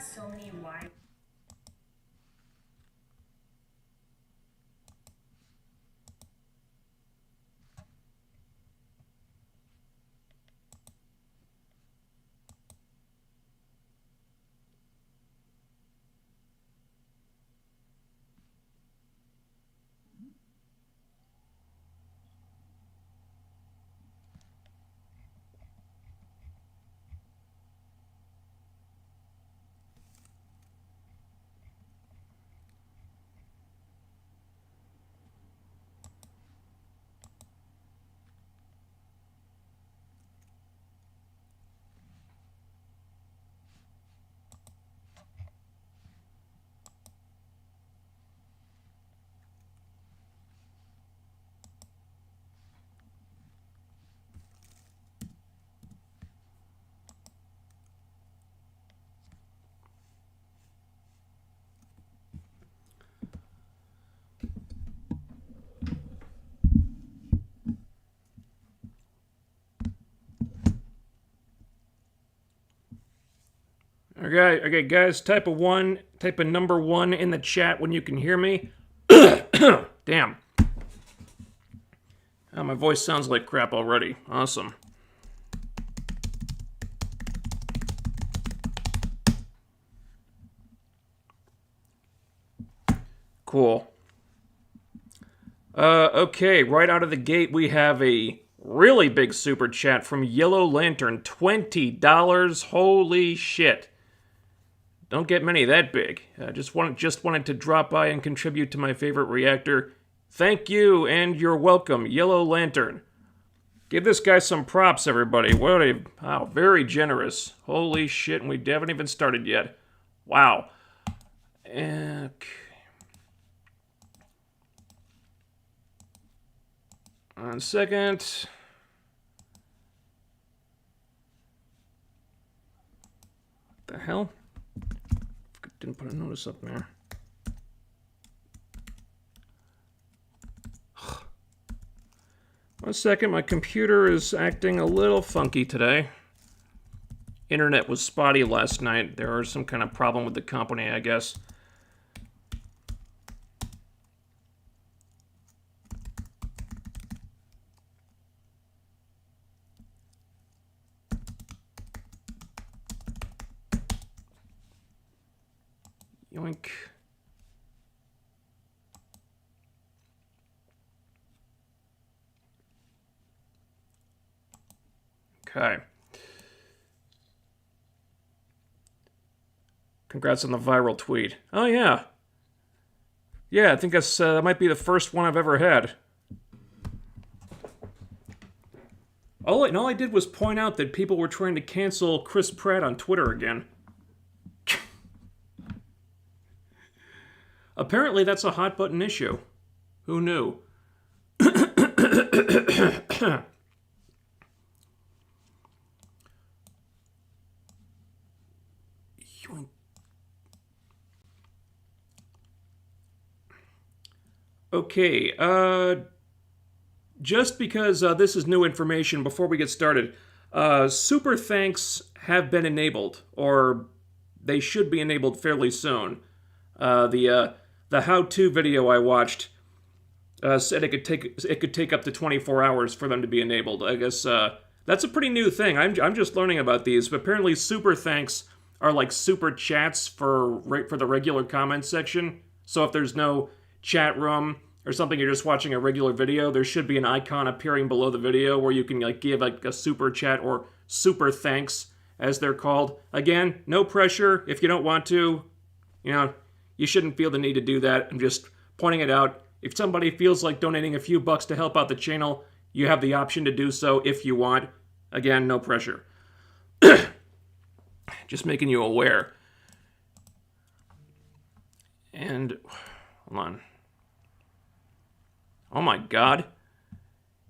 so many wide. Okay, guys, type a number 1 in the chat when you can hear me. Damn. Oh, my voice sounds like crap already. Awesome. Cool. Okay, right out of the gate, we have a really big super chat from Yellow Lantern. $20. Holy shit. Don't get many that big. Just wanted to drop by and contribute to my favorite reactor. Thank you, and you're welcome, Yellow Lantern. Give this guy some props, everybody. Wow, very generous. Holy shit, and we haven't even started yet. Wow. Okay. One second. What the hell? Didn't put a notice up there. One second, my computer is acting a little funky today. Internet was spotty last night. There was some kind of problem with the company, I guess. Yoink. Okay. Congrats on the viral tweet. Oh, yeah. Yeah, I think that might be the first one I've ever had. All I did was point out that people were trying to cancel Chris Pratt on Twitter again. Apparently, that's a hot button issue. Who knew? Okay, just because this is new information before we get started, super thanks have been enabled, or they should be enabled fairly soon. The how-to video I watched said it could take up to 24 hours for them to be enabled. I guess that's a pretty new thing. I'm just learning about these, but apparently super thanks are like super chats for the regular comment section. So if there's no chat room or something, you're just watching a regular video, there should be an icon appearing below the video where you can like give like a super chat or super thanks as they're called. Again, no pressure. If you don't want to, you know, you shouldn't feel the need to do that. I'm just pointing it out. If somebody feels like donating a few bucks to help out the channel, you have the option to do so if you want. Again, no pressure. Just making you aware. And, hold on. Oh my god.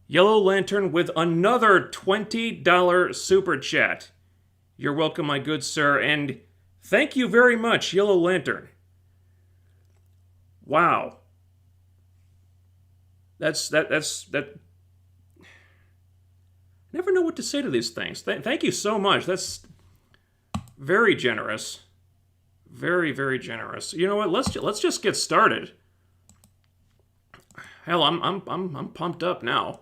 Yellow Lantern with another $20 super chat. You're welcome, my good sir, and thank you very much, Yellow Lantern. Wow. That. Never know what to say to these things. Thank you so much. That's very generous. Very, very generous. You know what? Let's just get started. Hell, I'm pumped up now.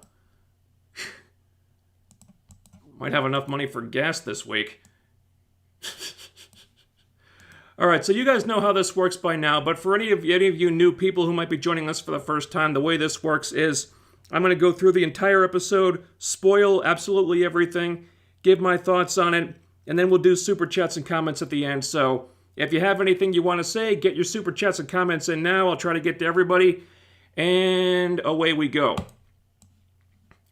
Might have enough money for gas this week. Alright, so you guys know how this works by now, but for any of you new people who might be joining us for the first time, the way this works is I'm going to go through the entire episode, spoil absolutely everything, give my thoughts on it, and then we'll do super chats and comments at the end. So if you have anything you want to say, get your super chats and comments in now. I'll try to get to everybody, and away we go.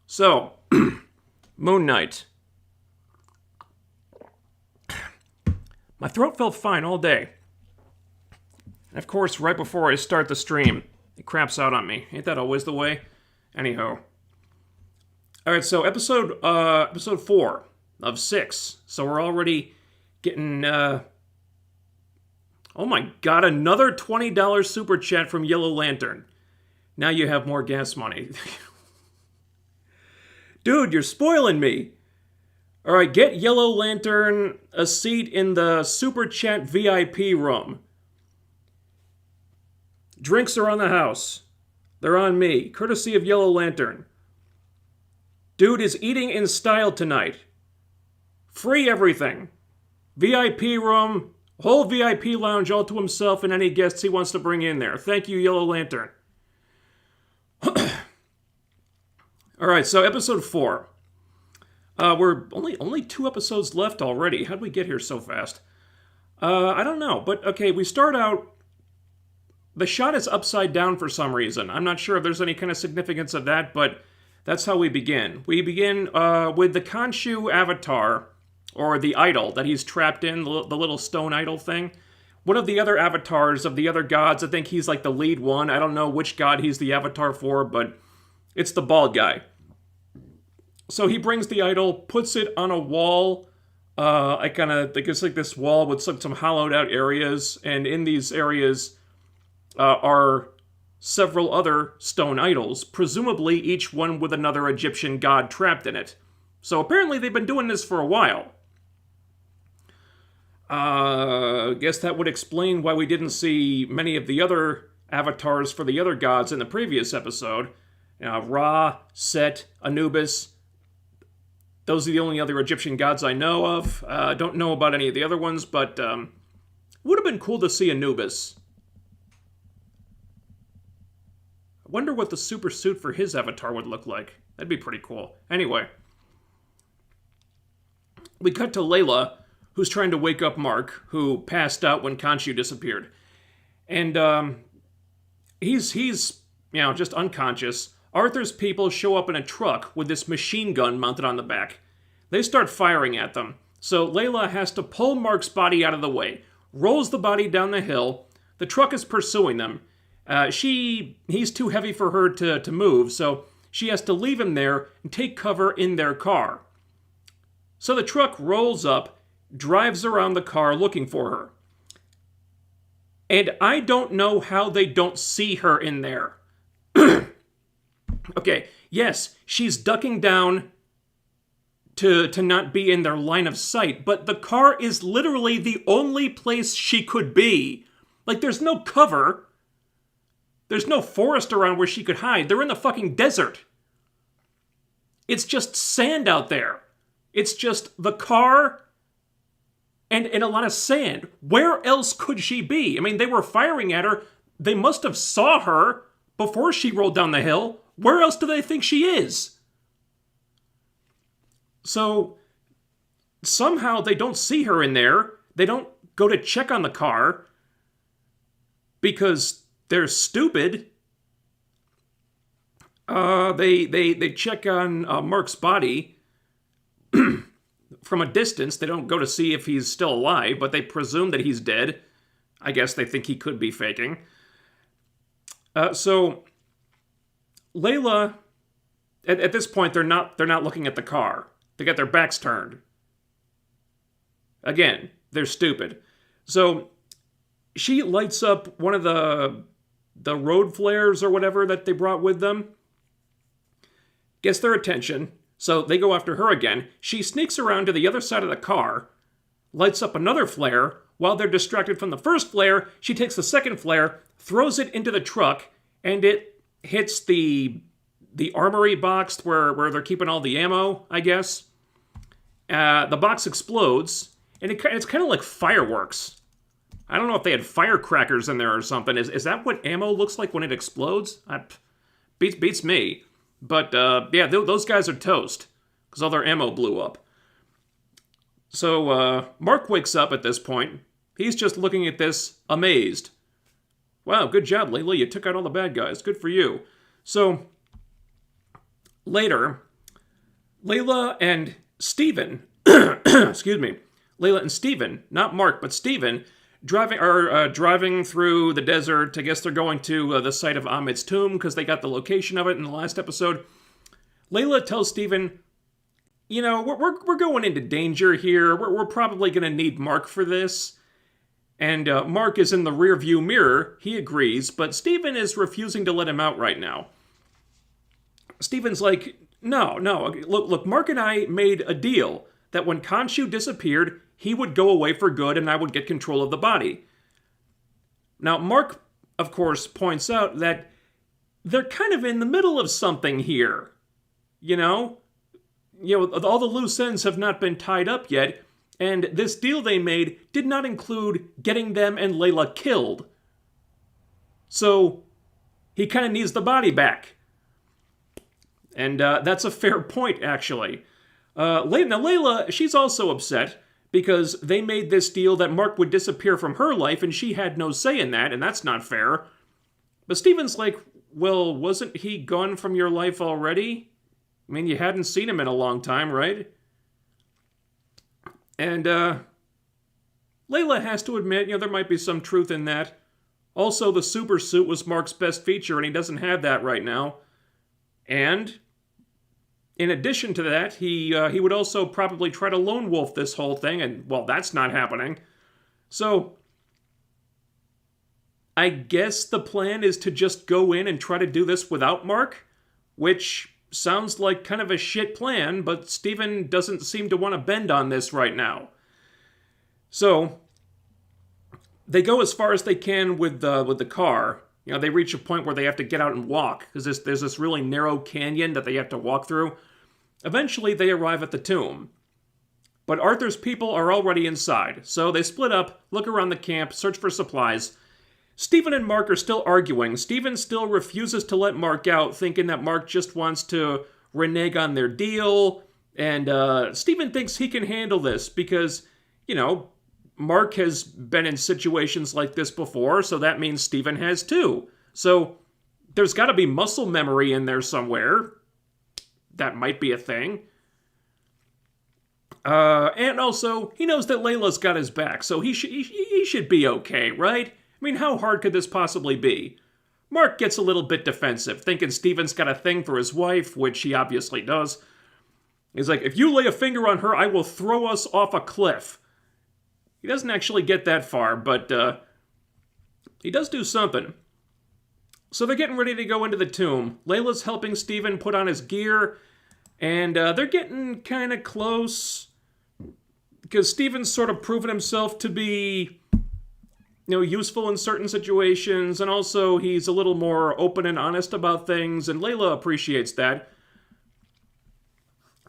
So, Moon Knight. My throat felt fine all day. And of course, right before I start the stream, it craps out on me. Ain't that always the way? Anyhow. Alright, so episode 4 of 6. So we're already getting, oh my god, another $20 super chat from Yellow Lantern. Now you have more gas money. Dude, you're spoiling me. Alright, get Yellow Lantern a seat in the Super Chat VIP room. Drinks are on the house. They're on me, courtesy of Yellow Lantern. Dude is eating in style tonight. Free everything. VIP room, whole VIP lounge all to himself and any guests he wants to bring in there. Thank you, Yellow Lantern. Alright, so episode 4. We're only 2 episodes left already. How'd we get here so fast? I don't know. But, okay, we start out... The shot is upside down for some reason. I'm not sure if there's any kind of significance of that, but that's how we begin. We begin with the Khonshu avatar, or the idol that he's trapped in, the little stone idol thing. One of the other avatars of the other gods, I think he's like the lead one. I don't know which god he's the avatar for, but it's the bald guy. So he brings the idol, puts it on a wall. I guess like this wall with some hollowed out areas, and in these areas are several other stone idols, presumably each one with another Egyptian god trapped in it. So apparently they've been doing this for a while. Guess that would explain why we didn't see many of the other avatars for the other gods in the previous episode. Ra, Set, Anubis. Those are the only other Egyptian gods I know of. Don't know about any of the other ones, but would have been cool to see Anubis. I wonder what the super suit for his avatar would look like. That'd be pretty cool. Anyway. We cut to Layla, who's trying to wake up Mark, who passed out when Khonshu disappeared. And he's just unconscious. Arthur's people show up in a truck with this machine gun mounted on the back. They start firing at them, so Layla has to pull Mark's body out of the way, rolls the body down the hill. The truck is pursuing them. He's too heavy for her to move, so she has to leave him there and take cover in their car. So the truck rolls up, drives around the car looking for her. And I don't know how they don't see her in there. Okay, yes, she's ducking down to not be in their line of sight, but the car is literally the only place she could be. Like, there's no cover. There's no forest around where she could hide. They're in the fucking desert. It's just sand out there. It's just the car and a lot of sand. Where else could she be? I mean, they were firing at her. They must have saw her before she rolled down the hill. Where else do they think she is? So, somehow they don't see her in there. They don't go to check on the car because they're stupid. They check on Mark's body from a distance. They don't go to see if he's still alive, but they presume that he's dead. I guess they think he could be faking. So Layla, at this point, they're not looking at the car. They got their backs turned. Again, they're stupid. So she lights up one of the road flares or whatever that they brought with them. Gets their attention, so they go after her again. She sneaks around to the other side of the car, lights up another flare, while they're distracted from the first flare, she takes the second flare, throws it into the truck, and it hits the armory box where they're keeping all the ammo, I guess. The box explodes, and it's kind of like fireworks. I don't know if they had firecrackers in there or something. Is that what ammo looks like when it explodes? Beats me. But, yeah, those guys are toast, because all their ammo blew up. So, Mark wakes up at this point. He's just looking at this, amazed. Wow, good job, Layla. You took out all the bad guys. Good for you. So, later, Layla and Steven, excuse me, Layla and Steven, not Mark, but Steven, driving through the desert. I guess they're going to the site of Ahmed's tomb, because they got the location of it in the last episode. Layla tells Steven, you know, we're going into danger here. We're probably going to need Mark for this. And Mark is in the rearview mirror. He agrees, but Steven is refusing to let him out right now. Steven's like, no, look, Mark and I made a deal that when Khonshu disappeared, he would go away for good and I would get control of the body. Now, Mark, of course, points out that they're kind of in the middle of something here. You know, all the loose ends have not been tied up yet, and this deal they made did not include getting them and Layla killed. So, he kind of needs the body back. And that's a fair point, actually. Now, Layla, she's also upset because they made this deal that Mark would disappear from her life, and she had no say in that, and that's not fair. But Steven's like, well, wasn't he gone from your life already? I mean, you hadn't seen him in a long time, right? And, Layla has to admit, there might be some truth in that. Also, the super suit was Mark's best feature, and he doesn't have that right now. And, in addition to that, he would also probably try to lone wolf this whole thing, and, well, that's not happening. So, I guess the plan is to just go in and try to do this without Mark, which sounds like kind of a shit plan, but Steven doesn't seem to want to bend on this right now. So, they go as far as they can with the car. They reach a point where they have to get out and walk, because there's this really narrow canyon that they have to walk through. Eventually, they arrive at the tomb. But Arthur's people are already inside, so they split up, look around the camp, search for supplies. Steven and Mark are still arguing. Steven still refuses to let Mark out, thinking that Mark just wants to renege on their deal. And Steven thinks he can handle this because, Mark has been in situations like this before, so that means Steven has too. So there's got to be muscle memory in there somewhere. That might be a thing. And also, he knows that Layla's got his back, so he should be okay, right? I mean, how hard could this possibly be? Mark gets a little bit defensive, thinking Steven's got a thing for his wife, which he obviously does. He's like, if you lay a finger on her, I will throw us off a cliff. He doesn't actually get that far, but he does do something. So they're getting ready to go into the tomb. Layla's helping Steven put on his gear, and they're getting kind of close, because Steven's sort of proven himself to be useful in certain situations, and also he's a little more open and honest about things, and Layla appreciates that.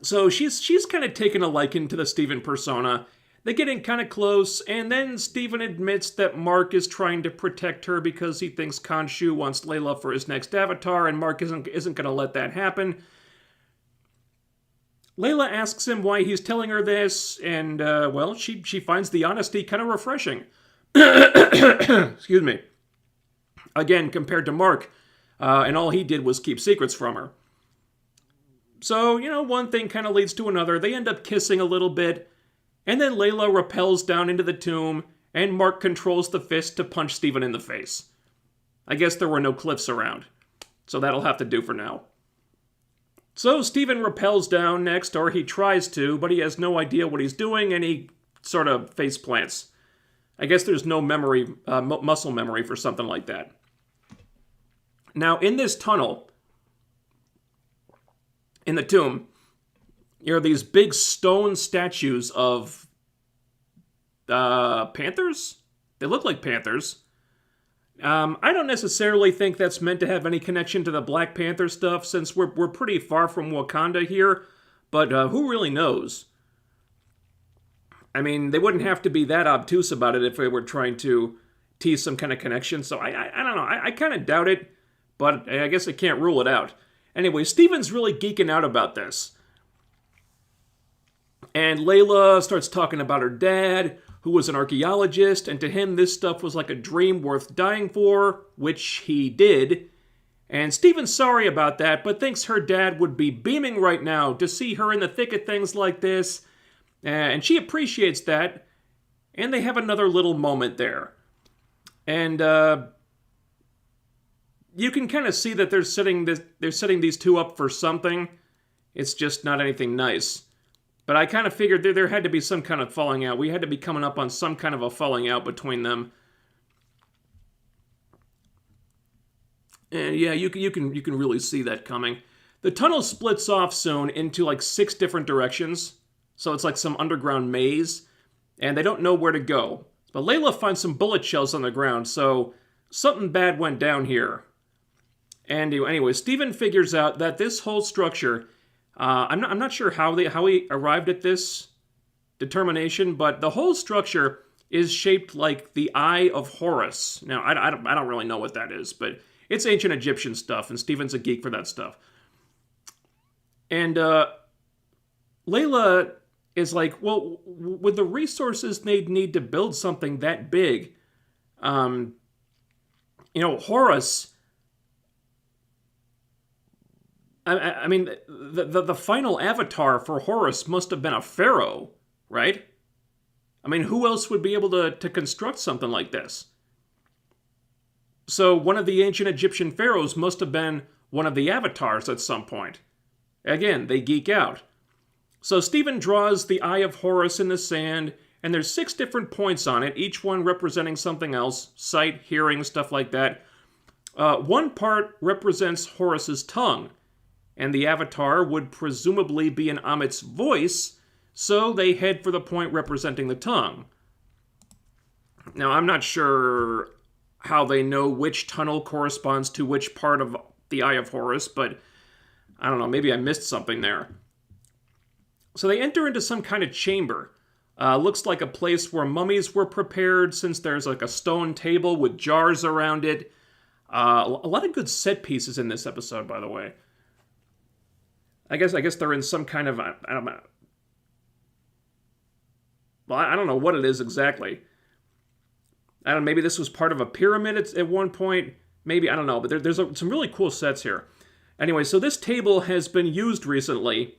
So she's kind of taken a liking to the Steven persona. They get in kind of close, and then Steven admits that Mark is trying to protect her because he thinks Khonshu wants Layla for his next avatar, and Mark isn't going to let that happen. Layla asks him why he's telling her this, and, she finds the honesty kind of refreshing. Excuse me. Again, compared to Mark, and all he did was keep secrets from her. So, one thing kind of leads to another. They end up kissing a little bit, and then Layla rappels down into the tomb, and Mark controls the fist to punch Steven in the face. I guess there were no cliffs around, so that'll have to do for now. So Steven rappels down next, or he tries to, but he has no idea what he's doing, and he sort of face plants. I guess there's no memory, muscle memory for something like that. Now, in this tunnel, in the tomb, there are these big stone statues of Panthers? They look like panthers. I don't necessarily think that's meant to have any connection to the Black Panther stuff, since we're pretty far from Wakanda here, but who really knows? I mean, they wouldn't have to be that obtuse about it if they were trying to tease some kind of connection, so I don't know. I kind of doubt it, but I guess I can't rule it out. Anyway, Steven's really geeking out about this. And Layla starts talking about her dad, who was an archaeologist, and to him this stuff was like a dream worth dying for, which he did. And Steven's sorry about that, but thinks her dad would be beaming right now to see her in the thick of things like this, and she appreciates that, and they have another little moment there. And you can kind of see that they're setting these two up for something. It's just not anything nice. But I kind of figured there had to be some kind of falling out. We had to be coming up on some kind of a falling out between them. And yeah, you can really see that coming. The tunnel splits off soon into like 6 different directions. So it's like some underground maze. And they don't know where to go. But Layla finds some bullet shells on the ground, so something bad went down here. And anyway, Steven figures out that this whole structure... I'm not sure how he arrived at this determination, but the whole structure is shaped like the Eye of Horus. Now, I don't really know what that is, but it's ancient Egyptian stuff, and Steven's a geek for that stuff. And Layla is like, well, with the resources they'd need to build something that big, Horus... I mean, the final avatar for Horus must have been a pharaoh, right? I mean, who else would be able to construct something like this? So one of the ancient Egyptian pharaohs must have been one of the avatars at some point. Again, they geek out. So Steven draws the Eye of Horus in the sand, and there's 6 different points on it, each one representing something else, sight, hearing, stuff like that. One part represents Horus's tongue, and the avatar would presumably be in Amit's voice, so they head for the point representing the tongue. Now, I'm not sure how they know which tunnel corresponds to which part of the Eye of Horus, but I don't know, maybe I missed something there. So they enter into some kind of chamber. Looks like a place where mummies were prepared, since there's like a stone table with jars around it. A lot of good set pieces in this episode, by the way. I guess they're in some kind of, I don't know. Well, I don't know what it is exactly. I don't know, maybe this was part of a pyramid at one point. Maybe, I don't know, but there's some really cool sets here. Anyway, so this table has been used recently.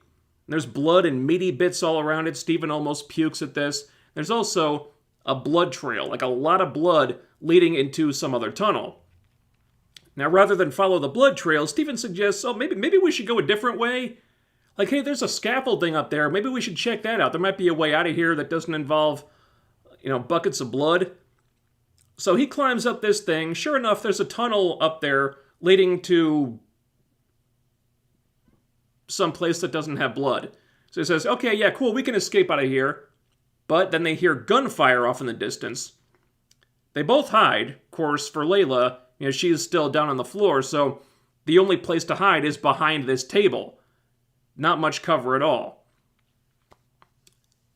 There's blood and meaty bits all around it. Steven almost pukes at this. There's also a blood trail, like a lot of blood leading into some other tunnel. Now, rather than follow the blood trail, Steven suggests, oh, maybe we should go a different way. Like, hey, there's a scaffolding up there. Maybe we should check that out. There might be a way out of here that doesn't involve, buckets of blood. So he climbs up this thing. Sure enough, there's a tunnel up there leading to some place that doesn't have blood. So he says, okay, yeah, cool, we can escape out of here. But then they hear gunfire off in the distance. They both hide, of course, for Layla. She is still down on the floor, so the only place to hide is behind this table. Not much cover at all.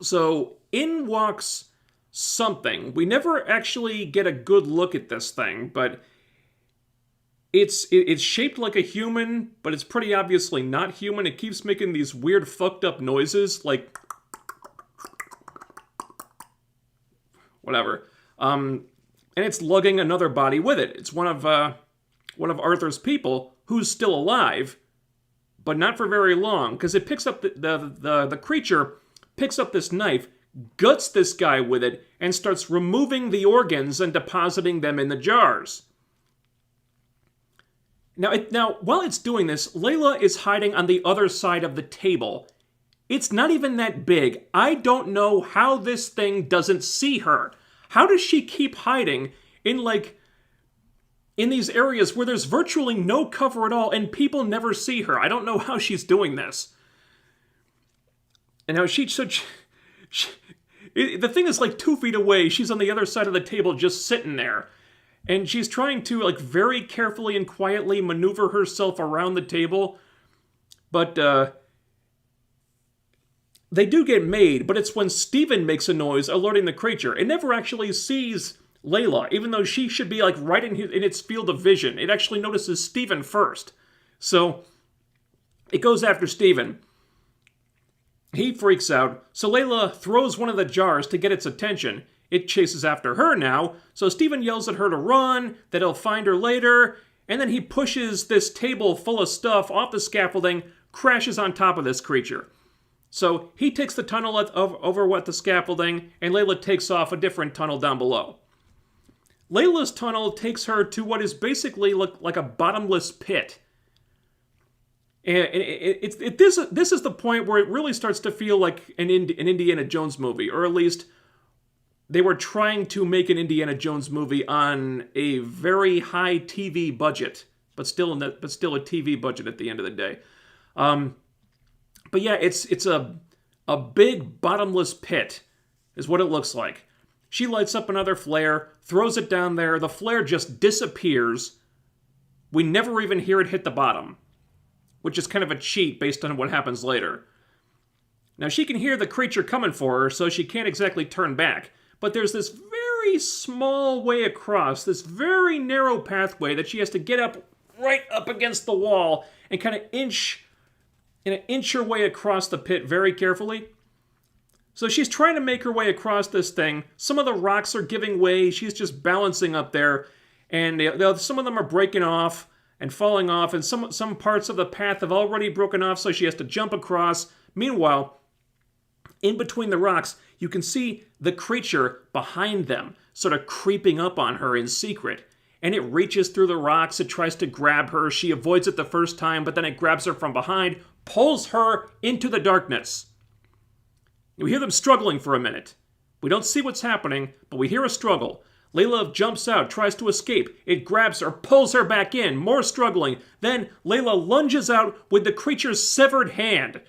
So in walks something. We never actually get a good look at this thing, but it's shaped like a human, but it's pretty obviously not human. It keeps making these weird fucked up noises, like whatever. And it's lugging another body with it. It's one of Arthur's people who's still alive, but not for very long, because it picks up the creature picks up this knife, guts this guy with it, and starts removing the organs and depositing them in the jars. Now, while it's doing this, Layla is hiding on the other side of the table. It's not even that big. I don't know how this thing doesn't see her. How does she keep hiding in these areas where there's virtually no cover at all and people never see her? I don't know how she's doing this. And now The thing is like 2 feet away. She's on the other side of the table just sitting there. And she's trying to, like, very carefully and quietly maneuver herself around the table. But, they do get made, but it's when Steven makes a noise alerting the creature. It never actually sees Layla, even though she should be, like, right in its field of vision. It actually notices Steven first. So, it goes after Steven. He freaks out, so Layla throws one of the jars to get its attention. It chases after her now, so Steven yells at her to run, that he'll find her later, and then he pushes this table full of stuff off the scaffolding, crashes on top of this creature. So he takes the tunnel over the scaffolding, and Layla takes off a different tunnel down below. Layla's tunnel takes her to what is basically like a bottomless pit. And this is the point where it really starts to feel like an Indiana Jones movie, or at least they were trying to make an Indiana Jones movie on a very high TV budget, but still a TV budget at the end of the day. But yeah, it's a big bottomless pit, is what it looks like. She lights up another flare, throws it down there. The flare just disappears. We never even hear it hit the bottom, which is kind of a cheat based on what happens later. Now, she can hear the creature coming for her, so she can't exactly turn back. But there's this very small way across, this very narrow pathway that she has to get up right up against the wall and kind of inch her way across the pit very carefully. So she's trying to make her way across this thing. Some of the rocks are giving way. She's just balancing up there. And some of them are breaking off and falling off. And some parts of the path have already broken off, so she has to jump across. Meanwhile, in between the rocks, you can see the creature behind them, sort of creeping up on her in secret. And it reaches through the rocks. It tries to grab her. She avoids it the first time, but then it grabs her from behind, pulls her into the darkness. We hear them struggling for a minute. We don't see what's happening, but we hear a struggle. Layla jumps out, tries to escape. It grabs her, pulls her back in, more struggling. Then Layla lunges out with the creature's severed hand.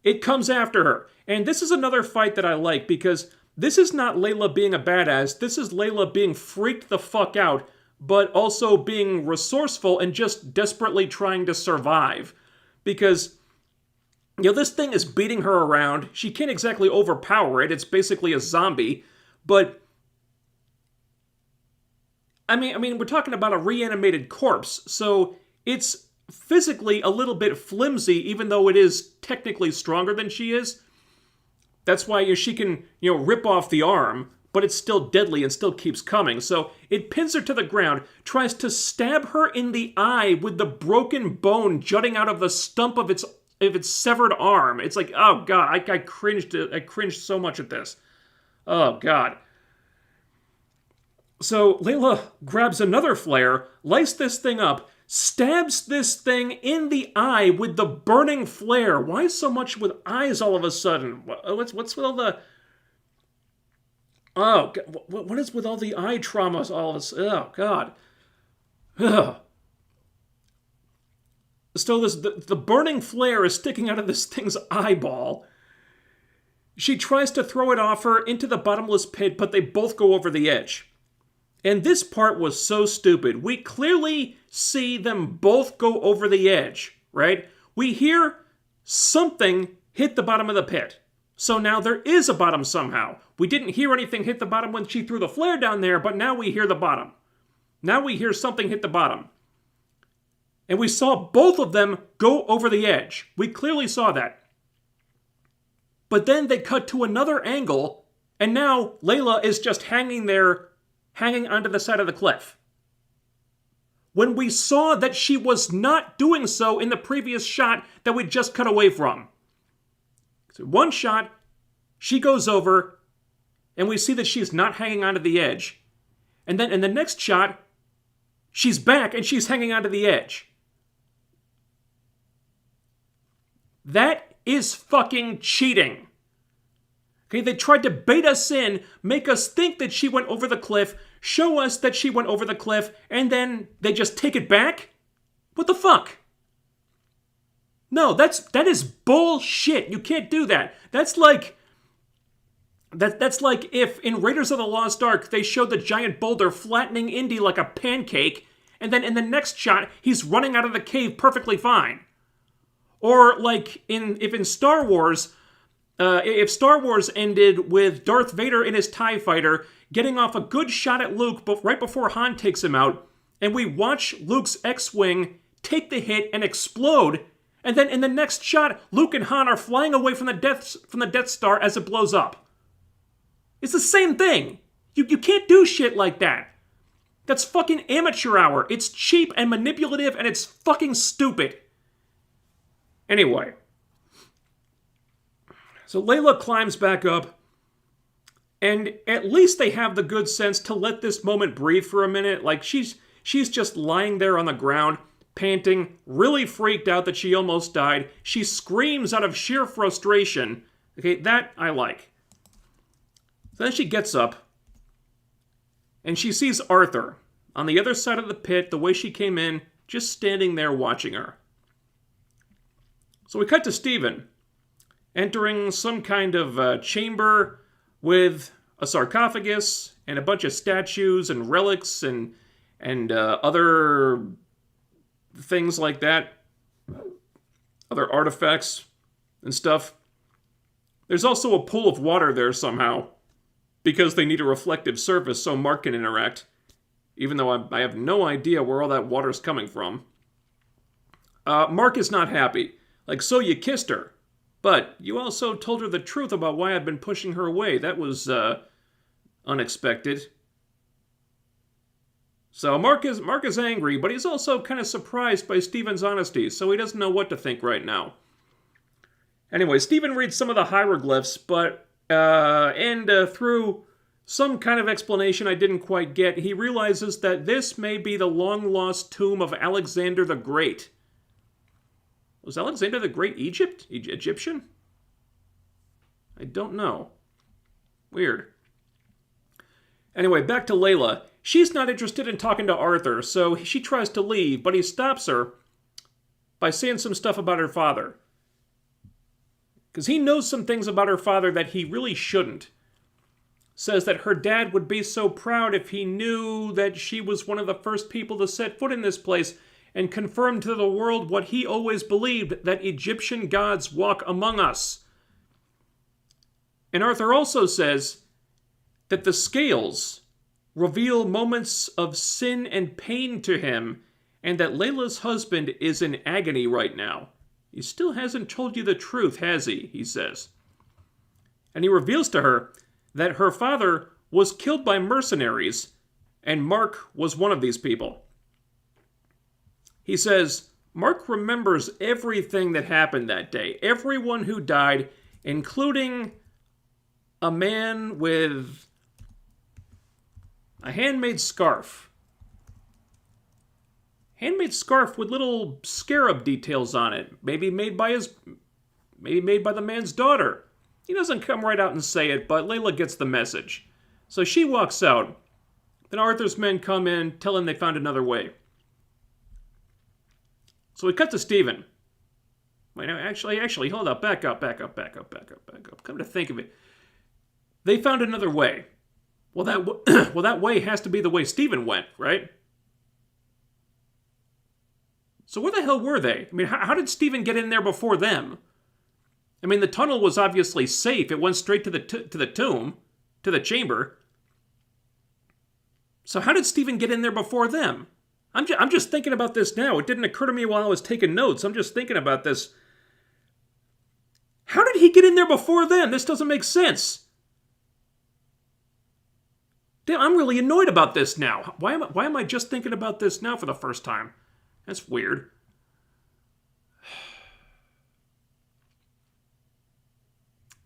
It comes after her. And this is another fight that I like, because this is not Layla being a badass. This is Layla being freaked the fuck out, but also being resourceful and just desperately trying to survive. Because, this thing is beating her around. She can't exactly overpower it. It's basically a zombie. But, I mean, we're talking about a reanimated corpse, so it's physically a little bit flimsy, even though it is technically stronger than she is. That's why she can, rip off the arm, but it's still deadly and still keeps coming. So it pins her to the ground, tries to stab her in the eye with the broken bone jutting out of the stump of its severed arm. It's like, oh god, I cringed so much at this. Oh god. So Layla grabs another flare, lights this thing up, stabs this thing in the eye with the burning flare. Why so much with eyes all of a sudden? What's with all the... Oh, God. What is with all the eye traumas all of us? Oh, God. Ugh. So the burning flare is sticking out of this thing's eyeball. She tries to throw it off her into the bottomless pit, but they both go over the edge. And this part was so stupid. We clearly see them both go over the edge, right? We hear something hit the bottom of the pit. So now there is a bottom somehow. We didn't hear anything hit the bottom when she threw the flare down there, but now we hear the bottom. Now we hear something hit the bottom. And we saw both of them go over the edge. We clearly saw that. But then they cut to another angle, and now Layla is just hanging there, hanging onto the side of the cliff. When we saw that she was not doing so in the previous shot that we just cut away from. So one shot, she goes over, and we see that she's not hanging onto the edge. And then in the next shot, she's back and she's hanging onto the edge. That is fucking cheating. Okay, they tried to bait us in, make us think that she went over the cliff, show us that she went over the cliff, and then they just take it back? What the fuck? No, that is bullshit. You can't do that. That's like That's like if in Raiders of the Lost Ark they showed the giant boulder flattening Indy like a pancake, and then in the next shot he's running out of the cave perfectly fine. Or like in Star Wars, if Star Wars ended with Darth Vader in his TIE fighter getting off a good shot at Luke right before Han takes him out, and we watch Luke's X-Wing take the hit and explode, and then in the next shot, Luke and Han are flying away from the Death Star as it blows up. It's the same thing. You can't do shit like that. That's fucking amateur hour. It's cheap and manipulative, and it's fucking stupid. Anyway. So Layla climbs back up, and at least they have the good sense to let this moment breathe for a minute. Like, she's just lying there on the ground, panting, really freaked out that she almost died. She screams out of sheer frustration. Okay, that I like. So then she gets up, and she sees Arthur on the other side of the pit, the way she came in, just standing there watching her. So we cut to Stephen, entering some kind of chamber with a sarcophagus and a bunch of statues and relics and other things like that, other artifacts and stuff. There's also a pool of water there somehow, because they need a reflective surface so Mark can interact, even though I have no idea where all that water's coming from. Mark is not happy. Like, so you kissed her, but you also told her the truth about why I'd been pushing her away. That was unexpected. So Mark is angry, but he's also kind of surprised by Stephen's honesty, so he doesn't know what to think right now. Anyway, Stephen reads some of the hieroglyphs, but through some kind of explanation I didn't quite get, he realizes that this may be the long-lost tomb of Alexander the Great. Was Alexander the Great Egyptian? I don't know. Weird. Anyway, back to Layla. She's not interested in talking to Arthur, so she tries to leave, but he stops her by saying some stuff about her father. Because he knows some things about her father that he really shouldn't. Says that her dad would be so proud if he knew that she was one of the first people to set foot in this place and confirm to the world what he always believed, that Egyptian gods walk among us. And Arthur also says that the scales reveal moments of sin and pain to him, and that Layla's husband is in agony right now. He still hasn't told you the truth, has he? He says. And he reveals to her that her father was killed by mercenaries, and Mark was one of these people. He says, Mark remembers everything that happened that day. Everyone who died, including a man with a handmade scarf. Handmade scarf with little scarab details on it. Maybe made by the man's daughter. He doesn't come right out and say it, but Layla gets the message. So she walks out. Then Arthur's men come in, tell him they found another way. So we cut to Stephen. Wait, no, actually, hold up. Back up. Come to think of it. They found another way. Well, that way has to be the way Stephen went, right? So where the hell were they? I mean, how did Stephen get in there before them? I mean, the tunnel was obviously safe. It went straight to the tomb, to the chamber. So how did Stephen get in there before them? I'm just thinking about this now. It didn't occur to me while I was taking notes. I'm just thinking about this. How did he get in there before them? This doesn't make sense. Damn, I'm really annoyed about this now. Why am I just thinking about this now for the first time? That's weird.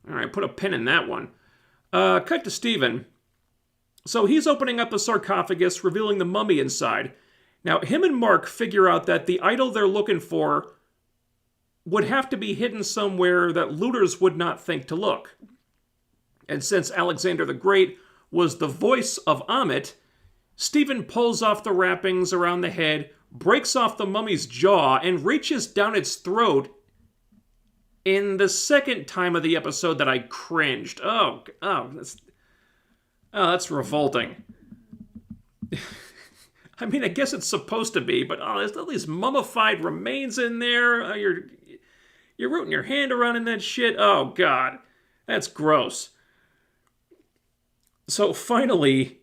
All right, put a pin in that one. Cut to Stephen. So he's opening up the sarcophagus, revealing the mummy inside. Now, him and Mark figure out that the idol they're looking for would have to be hidden somewhere that looters would not think to look. And since Alexander the Great was the voice of Amit, Stephen pulls off the wrappings around the head, breaks off the mummy's jaw, and reaches down its throat in the second time of the episode that I cringed. That's revolting. I mean, I guess it's supposed to be, but there's all these mummified remains in there. You're rooting your hand around in that shit. Oh, God. That's gross. So finally,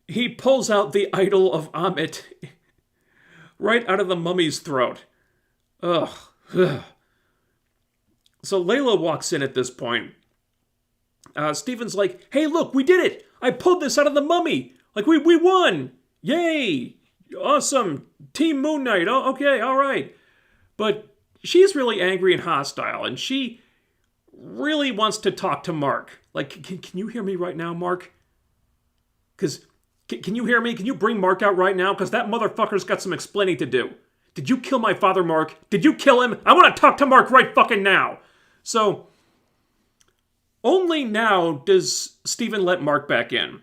he pulls out the idol of Amit right out of the mummy's throat. Ugh. So Layla walks in at this point. Steven's like, hey, look, we did it. I pulled this out of the mummy. Like, we won. Yay. Awesome. Team Moon Knight. Oh, okay, all right. But she's really angry and hostile, and she really wants to talk to Mark. Like, can you hear me right now, Mark? Because, can you hear me? Can you bring Mark out right now? Because that motherfucker's got some explaining to do. Did you kill my father, Mark? Did you kill him? I want to talk to Mark right fucking now. So, only now does Steven let Mark back in.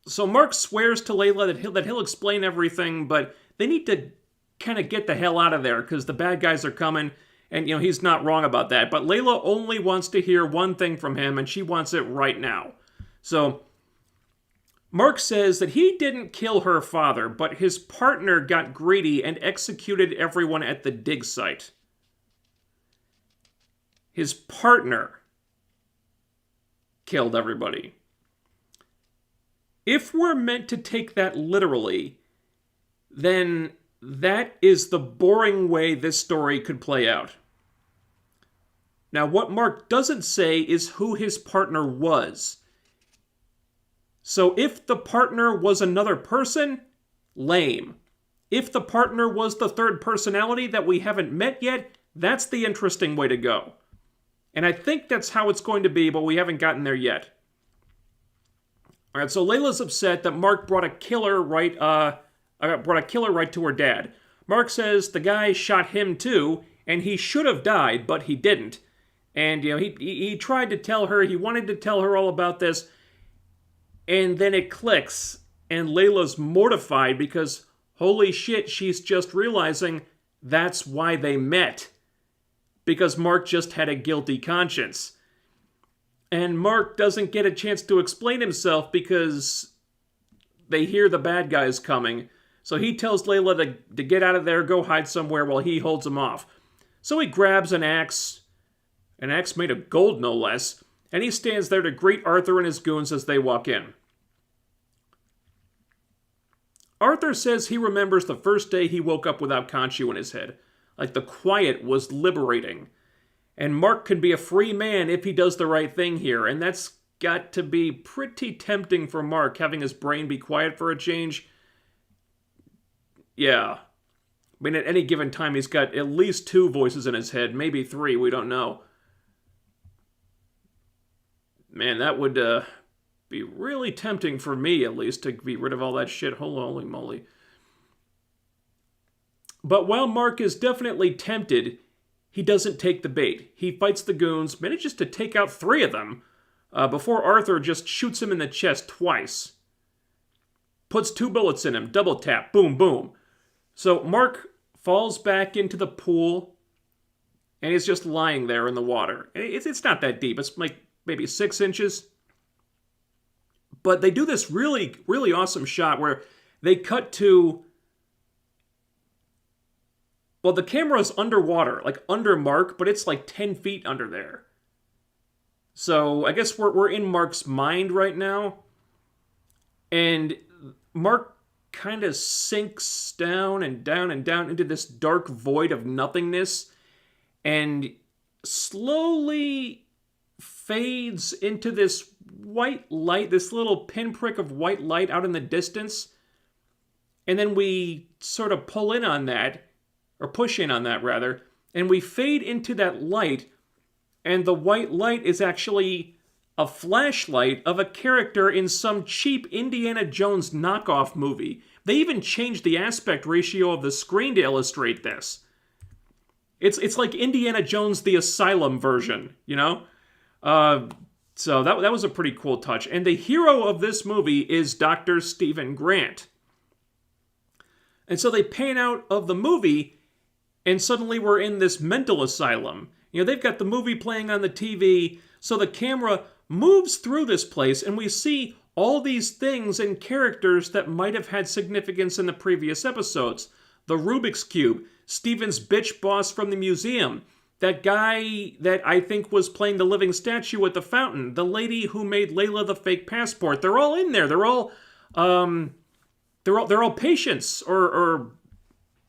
So Mark swears to Layla that he'll explain everything, but they need to kind of get the hell out of there because the bad guys are coming, and he's not wrong about that. But Layla only wants to hear one thing from him, and she wants it right now. So Mark says that he didn't kill her father, but his partner got greedy and executed everyone at the dig site. His partner killed everybody. If we're meant to take that literally, then that is the boring way this story could play out. Now, what Mark doesn't say is who his partner was. So if the partner was another person, lame. If the partner was the third personality that we haven't met yet, that's the interesting way to go. And I think that's how it's going to be, but we haven't gotten there yet. Alright, so Layla's upset that Mark brought a killer right to her dad. Mark says the guy shot him too, and he should have died, but he didn't. And, he tried to tell her, he wanted to tell her all about this, and then it clicks, and Layla's mortified because, holy shit, she's just realizing that's why they met. Because Mark just had a guilty conscience. And Mark doesn't get a chance to explain himself because they hear the bad guys coming. So he tells Layla to get out of there, go hide somewhere while he holds him off. So he grabs an axe made of gold no less, and he stands there to greet Arthur and his goons as they walk in. Arthur says he remembers the first day he woke up without Khonshu in his head. Like the quiet was liberating. And Mark can be a free man if he does the right thing here, and that's got to be pretty tempting for Mark, having his brain be quiet for a change. Yeah. I mean, at any given time, he's got at least 2 voices in his head, maybe 3, we don't know. Man, that would be really tempting for me, at least, to be rid of all that shit. Holy moly. But while Mark is definitely tempted, he doesn't take the bait. He fights the goons, manages to take out 3 of them, before Arthur just shoots him in the chest twice. Puts 2 bullets in him, double tap, boom, boom. So Mark falls back into the pool, and he's just lying there in the water. It's not that deep, it's like maybe 6 inches. But they do this really, really awesome shot where they cut to... Well, the camera's underwater, like under Mark, but it's like 10 feet under there. So I guess we're in Mark's mind right now. And Mark kind of sinks down and down and down into this dark void of nothingness. And slowly fades into this white light, this little pinprick of white light out in the distance. And then we sort of pull in on that. Or push in on that, rather, and we fade into that light, and the white light is actually a flashlight of a character in some cheap Indiana Jones knockoff movie. They even changed the aspect ratio of the screen to illustrate this. It's like Indiana Jones the Asylum version, So that was a pretty cool touch. And the hero of this movie is Dr. Stephen Grant. And so they pan out of the movie, and suddenly we're in this mental asylum. They've got the movie playing on the TV, so the camera moves through this place, and we see all these things and characters that might have had significance in the previous episodes. The Rubik's Cube, Steven's bitch boss from the museum, that guy that I think was playing the living statue at the fountain, the lady who made Layla the fake passport. They're all in there. They're all patients or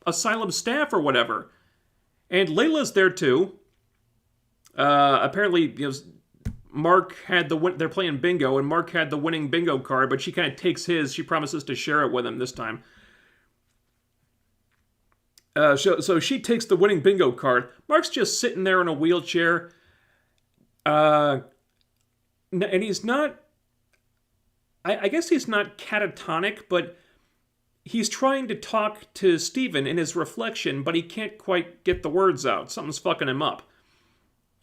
asylum staff or whatever. And Layla's there too. Apparently, Mark had they're playing bingo, and Mark had the winning bingo card, but she kind of takes his. She promises to share it with him this time. So she takes the winning bingo card. Mark's just sitting there in a wheelchair. And he's not... I guess he's not catatonic, but he's trying to talk to Steven in his reflection, but he can't quite get the words out. Something's fucking him up.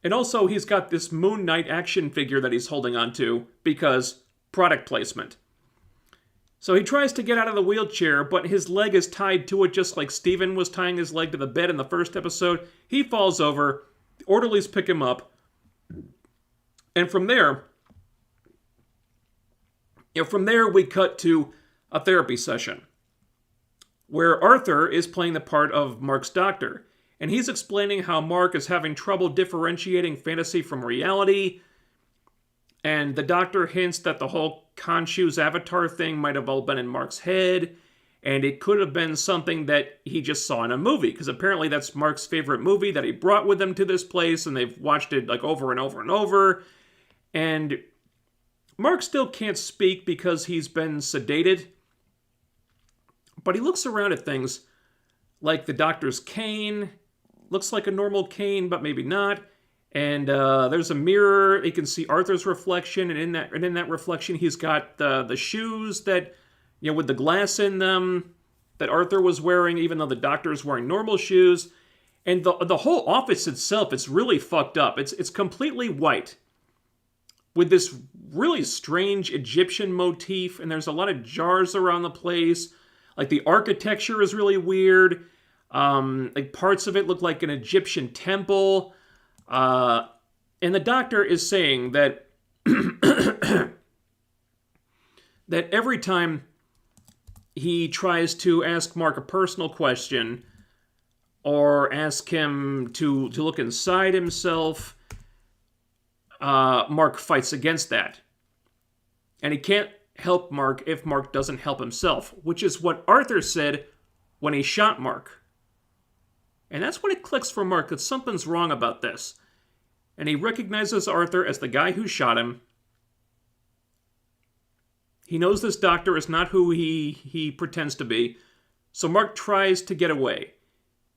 And also, he's got this Moon Knight action figure that he's holding onto, because product placement. So he tries to get out of the wheelchair, but his leg is tied to it just like Steven was tying his leg to the bed in the first episode. He falls over, the orderlies pick him up, and from there we cut to a therapy session, where Arthur is playing the part of Mark's doctor, and he's explaining how Mark is having trouble differentiating fantasy from reality, and the doctor hints that the whole Khonshu's avatar thing might have all been in Mark's head, and it could have been something that he just saw in a movie, because apparently that's Mark's favorite movie that he brought with him to this place, and they've watched it like over and over and over, and Mark still can't speak because he's been sedated, but he looks around at things like the doctor's cane. Looks like a normal cane, but maybe not. And there's a mirror. He can see Arthur's reflection, and in that reflection, he's got the shoes that, with the glass in them, that Arthur was wearing, even though the doctor's wearing normal shoes. And the whole office itself, it's really fucked up. It's completely white, with this really strange Egyptian motif, and there's a lot of jars around the place. Like, the architecture is really weird. Like, parts of it look like an Egyptian temple. And the doctor is saying that that every time he tries to ask Mark a personal question, or ask him to look inside himself, Mark fights against that. And he can't help Mark if Mark doesn't help himself, which is what Arthur said when he shot Mark. And that's when it clicks for Mark that something's wrong about this. And he recognizes Arthur as the guy who shot him. He knows this doctor is not who he pretends to be, so Mark tries to get away.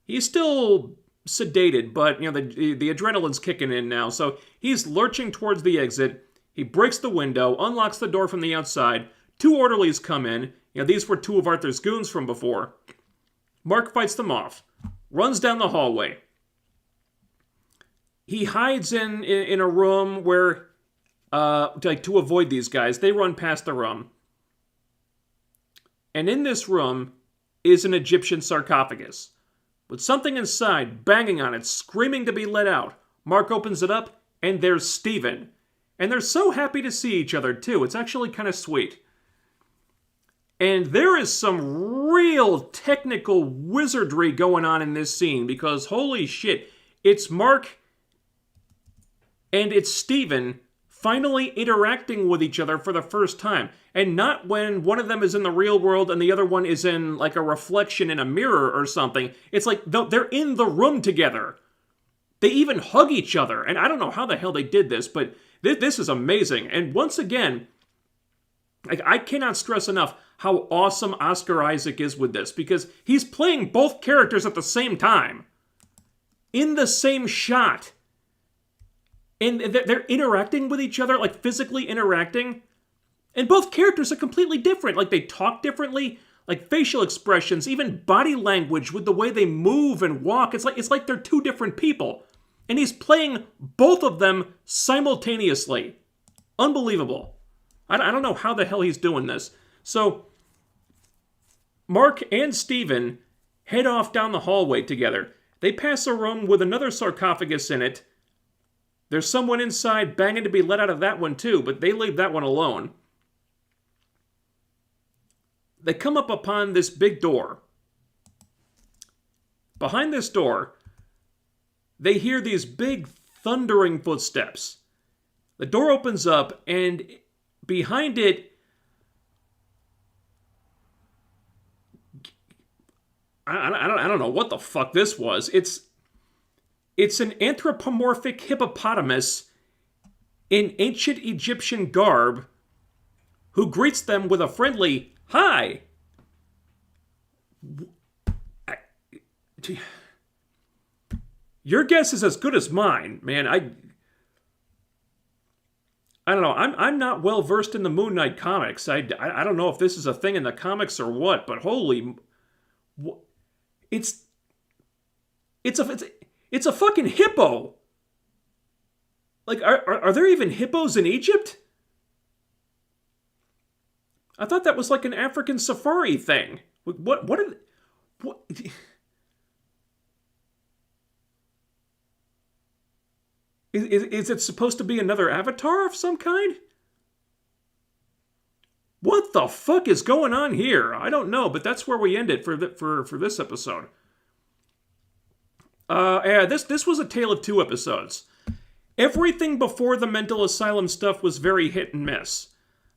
He's still sedated, but the adrenaline's kicking in now, so he's lurching towards the exit. He breaks the window, unlocks the door from the outside. Two orderlies come in. These were two of Arthur's goons from before. Mark fights them off, runs down the hallway. He hides in a room where, to avoid these guys. They run past the room. And in this room is an Egyptian sarcophagus, with something inside banging on it, screaming to be let out. Mark opens it up, and there's Steven. And they're so happy to see each other, too. It's actually kind of sweet. And there is some real technical wizardry going on in this scene, because holy shit, it's Mark and it's Steven finally interacting with each other for the first time. And not when one of them is in the real world and the other one is in like a reflection in a mirror or something. It's like they're in the room together. They even hug each other. And I don't know how the hell they did this, but this is amazing. And once again, I cannot stress enough how awesome Oscar Isaac is with this, because he's playing both characters at the same time, in the same shot. And they're interacting with each other, like physically interacting. And both characters are completely different. Like, they talk differently, like facial expressions, even body language with the way they move and walk. It's like they're two different people. And he's playing both of them simultaneously. Unbelievable. I don't know how the hell he's doing this. So, Mark and Steven head off down the hallway together. They pass a room with another sarcophagus in it. There's someone inside banging to be let out of that one too, but they leave that one alone. They come up upon this big door. Behind this door, they hear these big thundering footsteps. The door opens up, and behind it, I don't know what the fuck this was. It's an anthropomorphic hippopotamus in ancient Egyptian garb who greets them with a friendly hi. Your guess is as good as mine, man. I don't know. I'm not well versed in the Moon Knight comics. I don't know if this is a thing in the comics or what, but holy, it's a fucking hippo. Like, are there even hippos in Egypt? I thought that was like an African safari thing. What are what? Is it supposed to be another avatar of some kind? What the fuck is going on here? I don't know, but that's where we end it for this episode. Yeah, this was a tale of two episodes. Everything before the mental asylum stuff was very hit and miss.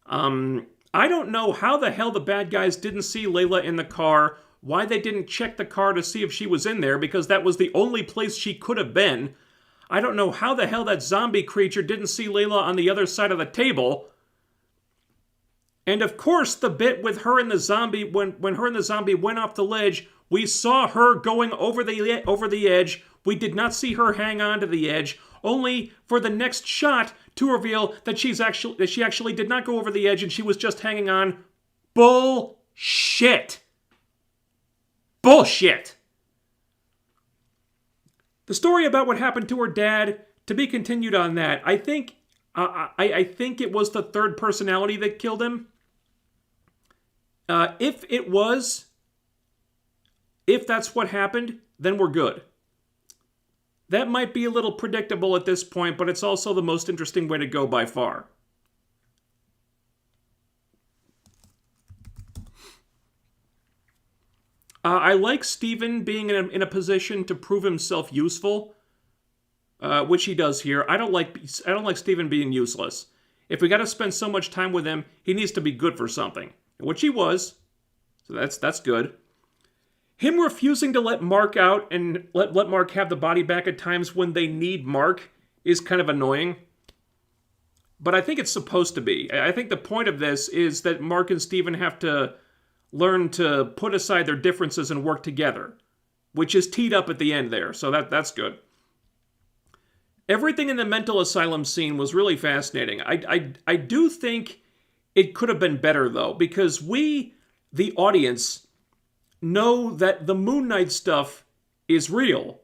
I don't know how the hell the bad guys didn't see Layla in the car, why they didn't check the car to see if she was in there, because that was the only place she could have been. I don't know how the hell that zombie creature didn't see Layla on the other side of the table. And of course, the bit with her and the zombie, when her and the zombie went off the ledge, we saw her going over the edge. We did not see her hang on to the edge, only for the next shot to reveal that she actually did not go over the edge and she was just hanging on. Bullshit. Bullshit. The story about what happened to her dad, to be continued on that. I think it was the third personality that killed him. If that's what happened, then we're good. That might be a little predictable at this point, but it's also the most interesting way to go by far. I like Steven being in a position to prove himself useful, which he does here. I don't like Steven being useless. If we got to spend so much time with him, he needs to be good for something, which he was. So that's good. Him refusing to let Mark out and let Mark have the body back at times when they need Mark is kind of annoying. But I think it's supposed to be. I think the point of this is that Mark and Steven have to learn to put aside their differences and work together, which is teed up at the end there, so that's good. Everything in the mental asylum scene was really fascinating. I do think it could have been better, though, because we, the audience, know that the Moon Knight stuff is real.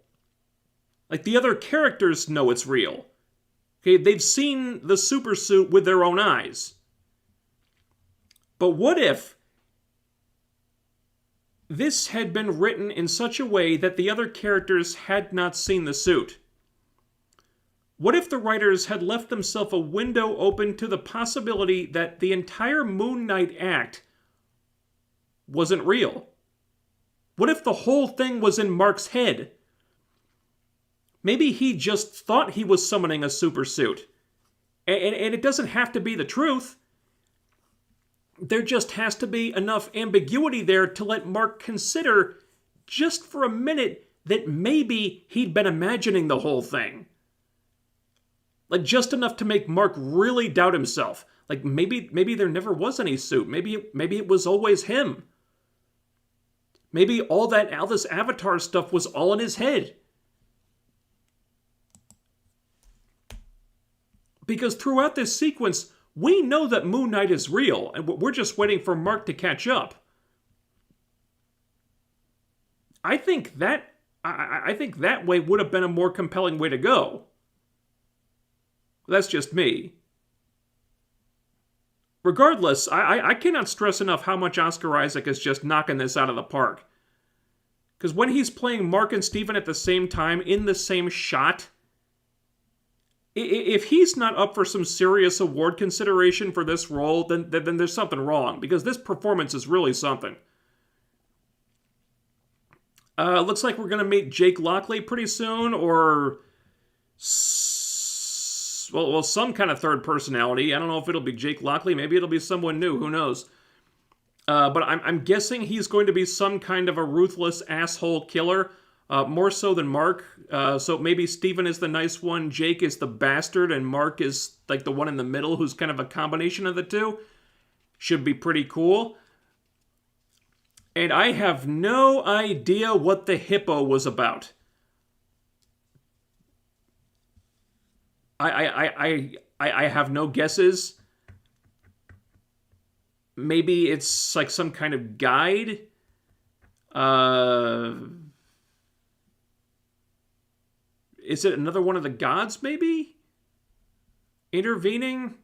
Like, the other characters know it's real. Okay, they've seen the super suit with their own eyes. But what if this had been written in such a way that the other characters had not seen the suit? What if the writers had left themselves a window open to the possibility that the entire Moon Knight act wasn't real? What if the whole thing was in Mark's head? Maybe he just thought he was summoning a super suit. And it doesn't have to be the truth. There just has to be enough ambiguity there to let Mark consider, just for a minute, that maybe he'd been imagining the whole thing. Like, just enough to make Mark really doubt himself. Like, maybe there never was any suit. Maybe it was always him. Maybe all this Avatar stuff was all in his head. Because throughout this sequence, we know that Moon Knight is real, and we're just waiting for Mark to catch up. I think that way would have been a more compelling way to go. That's just me. Regardless, I cannot stress enough how much Oscar Isaac is just knocking this out of the park. Because when he's playing Mark and Steven at the same time, in the same shot, if he's not up for some serious award consideration for this role, then there's something wrong, because this performance is really something. Looks like we're going to meet Jake Lockley pretty soon, or well, some kind of third personality. I don't know if it'll be Jake Lockley. Maybe it'll be someone new. Who knows? But I'm guessing he's going to be some kind of a ruthless asshole killer, more so than Mark. So maybe Steven is the nice one, Jake is the bastard, and Mark is like the one in the middle who's kind of a combination of the two. Should be pretty cool. And I have no idea what the hippo was about. I have no guesses. Maybe it's like some kind of guide. Is it another one of the gods, maybe? Intervening?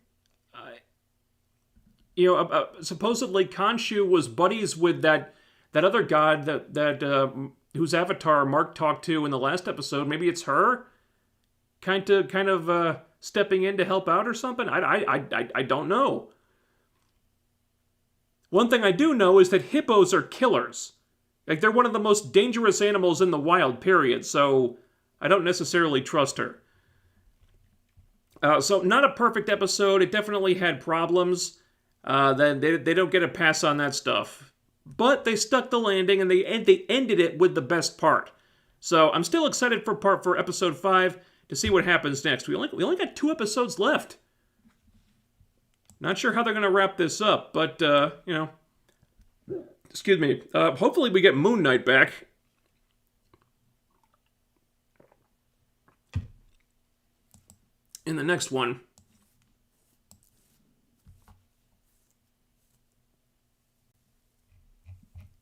Supposedly Khonshu was buddies with that other god that whose avatar Mark talked to in the last episode. Maybe it's her, kind of stepping in to help out or something. I don't know. One thing I do know is that hippos are killers. Like, they're one of the most dangerous animals in the wild, period. So I don't necessarily trust her. So not a perfect episode. It definitely had problems. They don't get a pass on that stuff. But they stuck the landing, and they ended it with the best part. So I'm still excited for episode 5 to see what happens next. We only got 2 episodes left. Not sure how they're going to wrap this up, but, excuse me. Hopefully we get Moon Knight back. In the next one.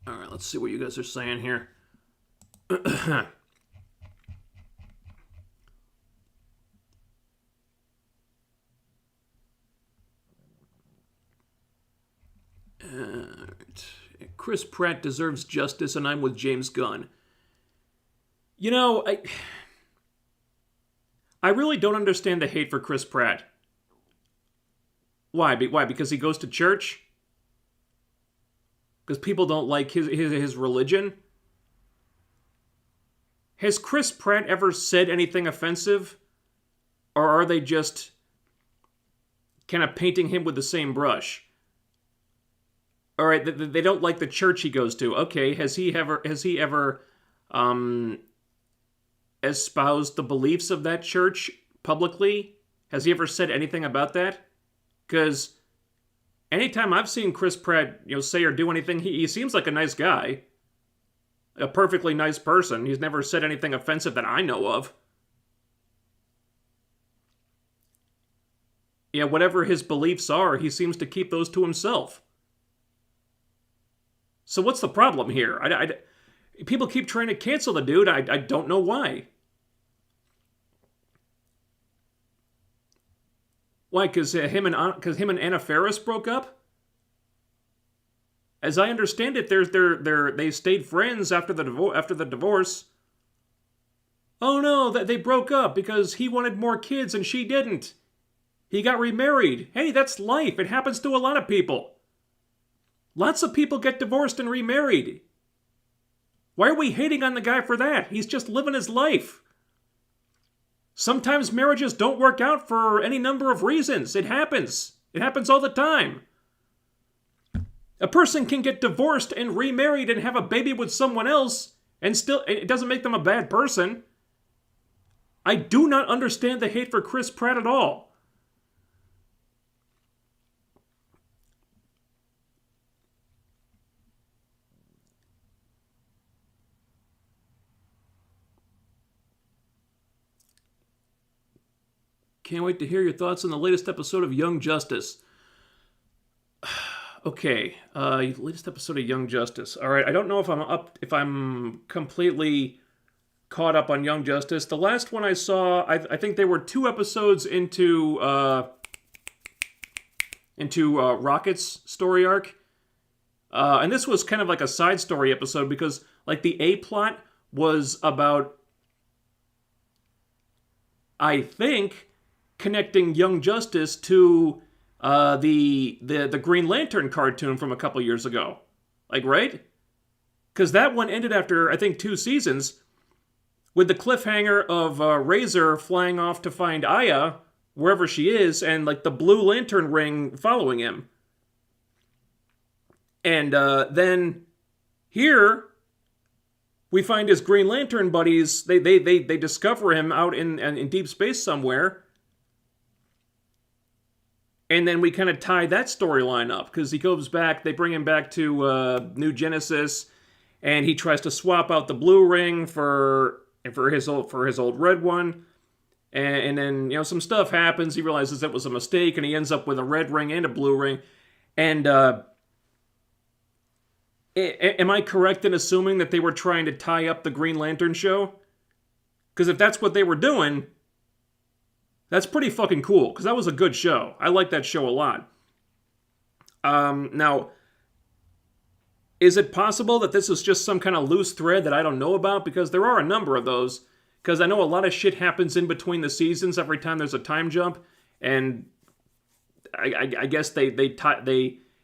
Alright, let's see what you guys are saying here. Chris Pratt deserves justice, and I'm with James Gunn. You know, I really don't understand the hate for Chris Pratt. Why? Because he goes to church? Because people don't like his religion? Has Chris Pratt ever said anything offensive? Or are they just kind of painting him with the same brush? All right, they don't like the church he goes to. Okay, has he ever espoused the beliefs of that church publicly? Has he ever said anything about that? Because anytime I've seen Chris Pratt, say or do anything, he seems like a nice guy, a perfectly nice person. He's never said anything offensive that I know of. Yeah, whatever his beliefs are, he seems to keep those to himself. So what's the problem here? People keep trying to cancel the dude. I don't know why. Why? Because him and Anna Faris broke up? As I understand it, they stayed friends after the divorce. Oh no, they broke up because he wanted more kids and she didn't. He got remarried. Hey, that's life. It happens to a lot of people. Lots of people get divorced and remarried. Why are we hating on the guy for that? He's just living his life. Sometimes marriages don't work out for any number of reasons. It happens. It happens all the time. A person can get divorced and remarried and have a baby with someone else, and still, it doesn't make them a bad person. I do not understand the hate for Chris Pratt at all. Can't wait to hear your thoughts on the latest episode of Young Justice. Okay, latest episode of Young Justice. All right, I don't know if I'm completely caught up on Young Justice. The last one I saw, I think they were 2 episodes into Rocket's story arc. And this was kind of like a side story episode because Like the A plot was about, I think, connecting Young Justice to the Green Lantern cartoon from a couple years ago. Like, right? Because that one ended after, I think, 2 seasons with the cliffhanger of Razor flying off to find Aya, wherever she is, and like the Blue Lantern ring following him. And then here we find his Green Lantern buddies. They discover him out in deep space somewhere. And then we kind of tie that storyline up because he goes back. They bring him back to New Genesis, and he tries to swap out the blue ring for his old red one. And then some stuff happens. He realizes it was a mistake, and he ends up with a red ring and a blue ring. And am I correct in assuming that they were trying to tie up the Green Lantern show? Because if that's what they were doing, that's pretty fucking cool, because that was a good show. I like that show a lot. Now, is it possible that this is just some kind of loose thread that I don't know about? Because there are a number of those. Because I know a lot of shit happens in between the seasons every time there's a time jump. And I guess they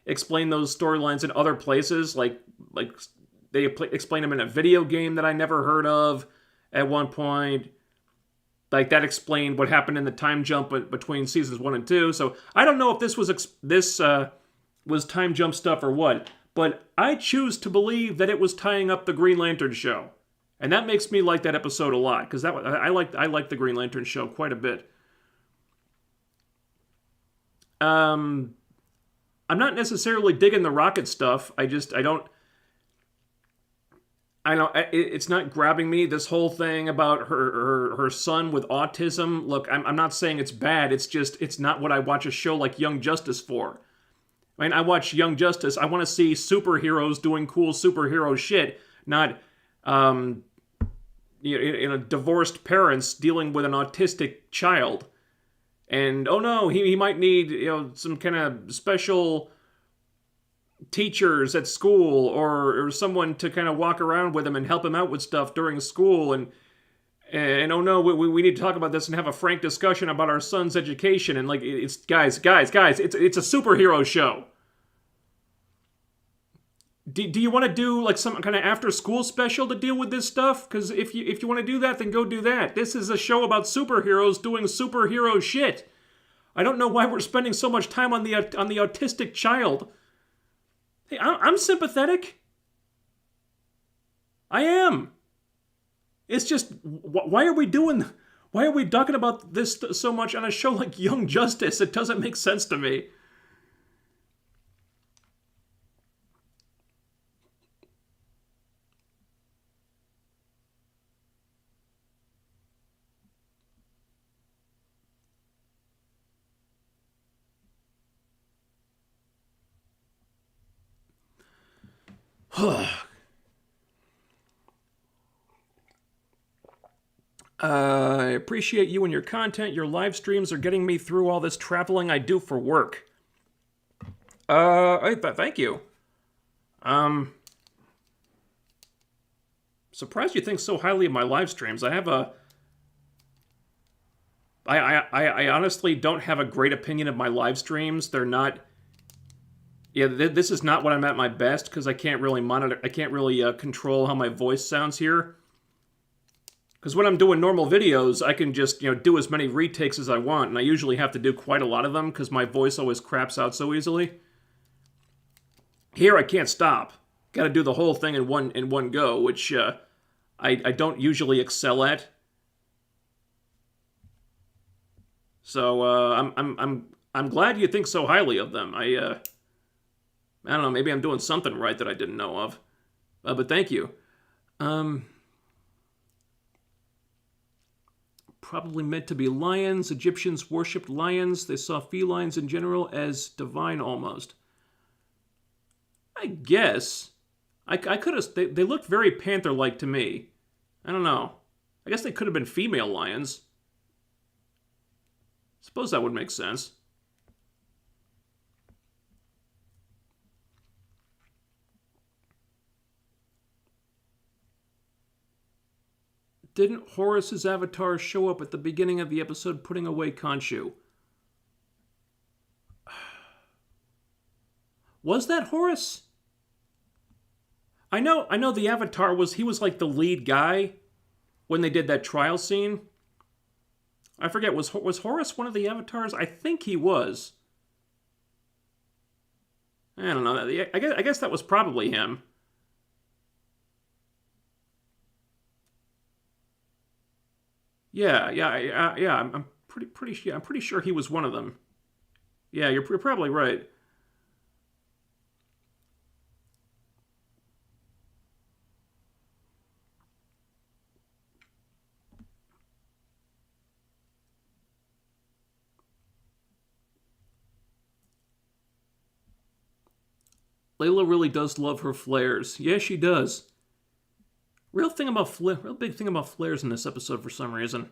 explain those storylines in other places. Like they explain them in a video game that I never heard of at one point. Like, that explained what happened in the time jump between seasons 1 and 2. So, I don't know if this was time jump stuff or what. But I choose to believe that it was tying up the Green Lantern show. And that makes me like that episode a lot. Because I like the Green Lantern show quite a bit. I'm not necessarily digging the Rocket stuff. It's not grabbing me, this whole thing about her son with autism. Look, I'm not saying it's bad. It's not what I watch a show like Young Justice for. I mean, I watch Young Justice. I want to see superheroes doing cool superhero shit, not divorced parents dealing with an autistic child. And oh no, he might need some kind of special teachers at school or someone to kind of walk around with him and help him out with stuff during school, and oh no, we need to talk about this and have a frank discussion about our son's education. And like, it's guys, it's a superhero show. Do you want to do like some kind of after school special to deal with this stuff? Because if you want to do that, then go do that. This is a show about superheroes doing superhero shit. I don't know why we're spending so much time on the autistic child. Hey, I'm sympathetic. I am. It's just, why are we talking about this so much on a show like Young Justice? It doesn't make sense to me. I appreciate you and your content. Your live streams are getting me through all this traveling I do for work. Thank you. Surprised you think so highly of my live streams. I honestly don't have a great opinion of my live streams. They're not. Yeah, this is not when I'm at my best because I can't really monitor. I can't really control how my voice sounds here. Because when I'm doing normal videos, I can just do as many retakes as I want, and I usually have to do quite a lot of them because my voice always craps out so easily. Here, I can't stop. Got to do the whole thing in one go, which I don't usually excel at. So I'm glad you think so highly of them. I don't know, maybe I'm doing something right that I didn't know of. But thank you. Probably meant to be lions. Egyptians worshipped lions. They saw felines in general as divine almost. I guess. I could have... They looked very panther-like to me. I don't know. I guess they could have been female lions. Suppose that would make sense. Didn't Horus's avatar show up at the beginning of the episode putting away Khonshu? Was that Horus? I know the avatar he was like the lead guy when they did that trial scene. I forget, was Horus one of the avatars? I think he was. I don't know. I guess that was probably him. Yeah. I'm pretty sure he was one of them. Yeah, you're probably right. Layla really does love her flares. Yeah, she does. Real big thing about flares in this episode for some reason.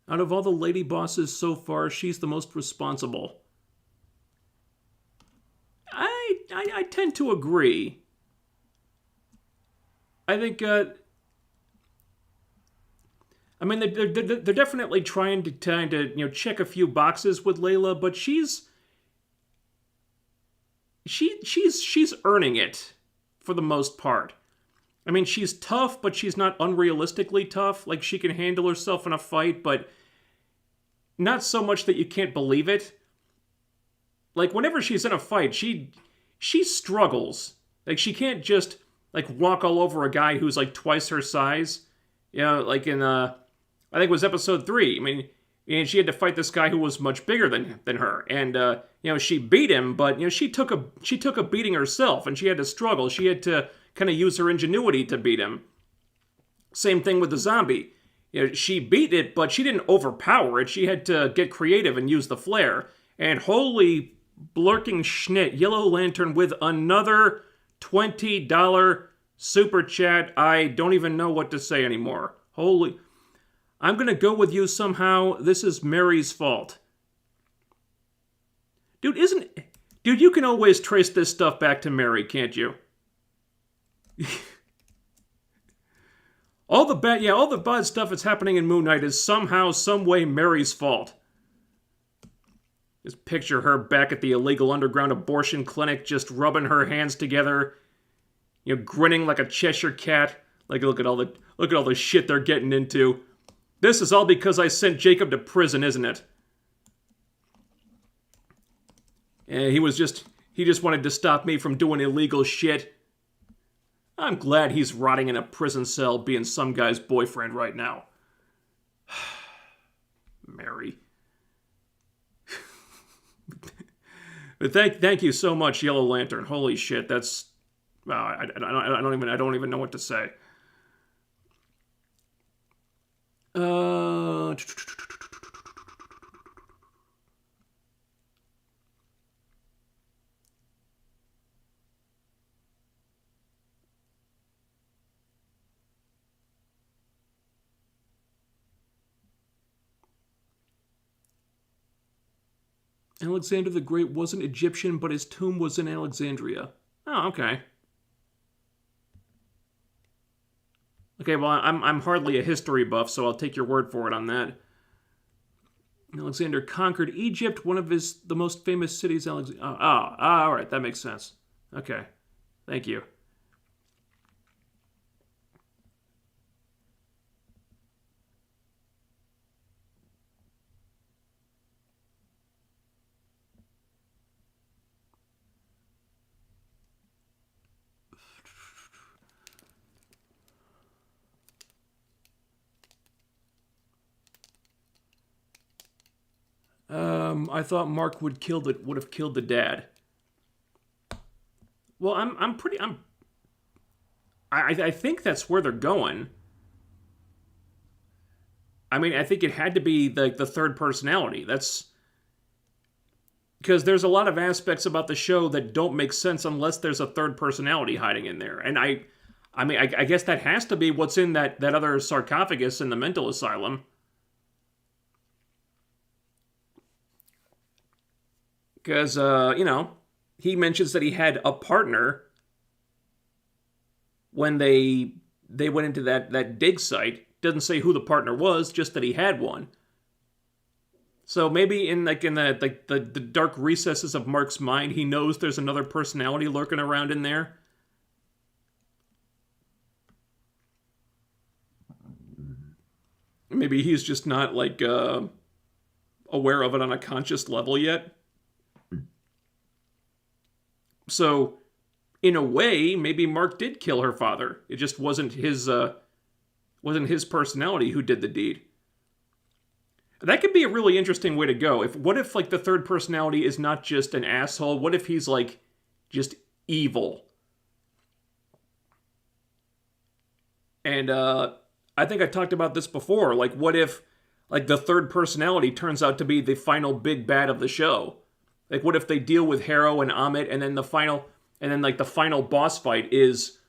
Out of all the lady bosses so far, she's the most responsible. I tend to agree. I think. I mean, they're definitely trying to check a few boxes with Layla, but she's earning it for the most part. I mean, she's tough, but she's not unrealistically tough. Like, she can handle herself in a fight, but not so much that you can't believe it. Like, whenever she's in a fight, she struggles. Like, she can't just like walk all over a guy who's like twice her size. Like in I think it was episode 3. I mean, and she had to fight this guy who was much bigger than her, and she beat him, but she took a beating herself, and she had to struggle. She had to kind of use her ingenuity to beat him. Same thing with the zombie. She beat it, but she didn't overpower it. She had to get creative and use the flare. And holy blurking schnit, Yellow Lantern with another $20 super chat. I don't even know what to say anymore. Holy... I'm going to go with you somehow. This is Mary's fault. Dude, you can always trace this stuff back to Mary, can't you? all the bad stuff that's happening in Moon Knight is somehow, some way Mary's fault. Just picture her back at the illegal underground abortion clinic, just rubbing her hands together, grinning like a Cheshire cat. Like, look at all the shit they're getting into. This is all because I sent Jacob to prison, isn't it? Yeah, he just wanted to stop me from doing illegal shit. I'm glad he's rotting in a prison cell being some guy's boyfriend right now. Mary. But thank you so much, Yellow Lantern. Holy shit, that's... I don't even know what to say. Alexander the Great wasn't Egyptian, but his tomb was in Alexandria. Oh, okay. Okay, well, I'm hardly a history buff, so I'll take your word for it on that. Alexander conquered Egypt, one of the most famous cities. All right, that makes sense. Okay, thank you. I thought Mark would have killed the dad. Well, I think that's where they're going. I mean, I think it had to be the third personality. That's because there's a lot of aspects about the show that don't make sense unless there's a third personality hiding in there. And I guess that has to be what's in that other sarcophagus in the mental asylum. Because, he mentions that he had a partner when they went into that dig site. Doesn't say who the partner was, just that he had one. So maybe in the dark recesses of Mark's mind, he knows there's another personality lurking around in there. Maybe he's just not aware of it on a conscious level yet. So, in a way, maybe Mark did kill her father. It just wasn't his personality who did the deed. That could be a really interesting way to go. What if the third personality is not just an asshole? What if he's just evil? And I think I talked about this before. What if the third personality turns out to be the final big bad of the show? What if they deal with Harrow and Amit, and then the final boss fight is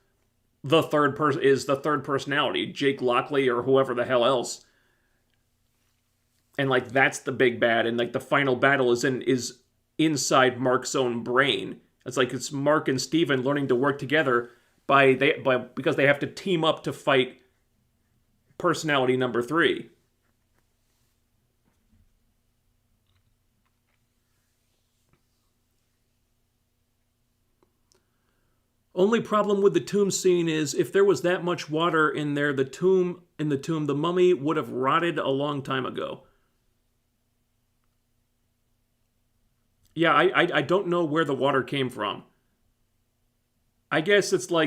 the third personality, Jake Lockley or whoever the hell else. And that's the big bad, and the final battle is inside Mark's own brain. It's Mark and Steven learning to work together because they have to team up to fight personality number 3. Only problem with the tomb scene is if there was that much water in there, the mummy would have rotted a long time ago. Yeah, I don't know where the water came from. I guess it's I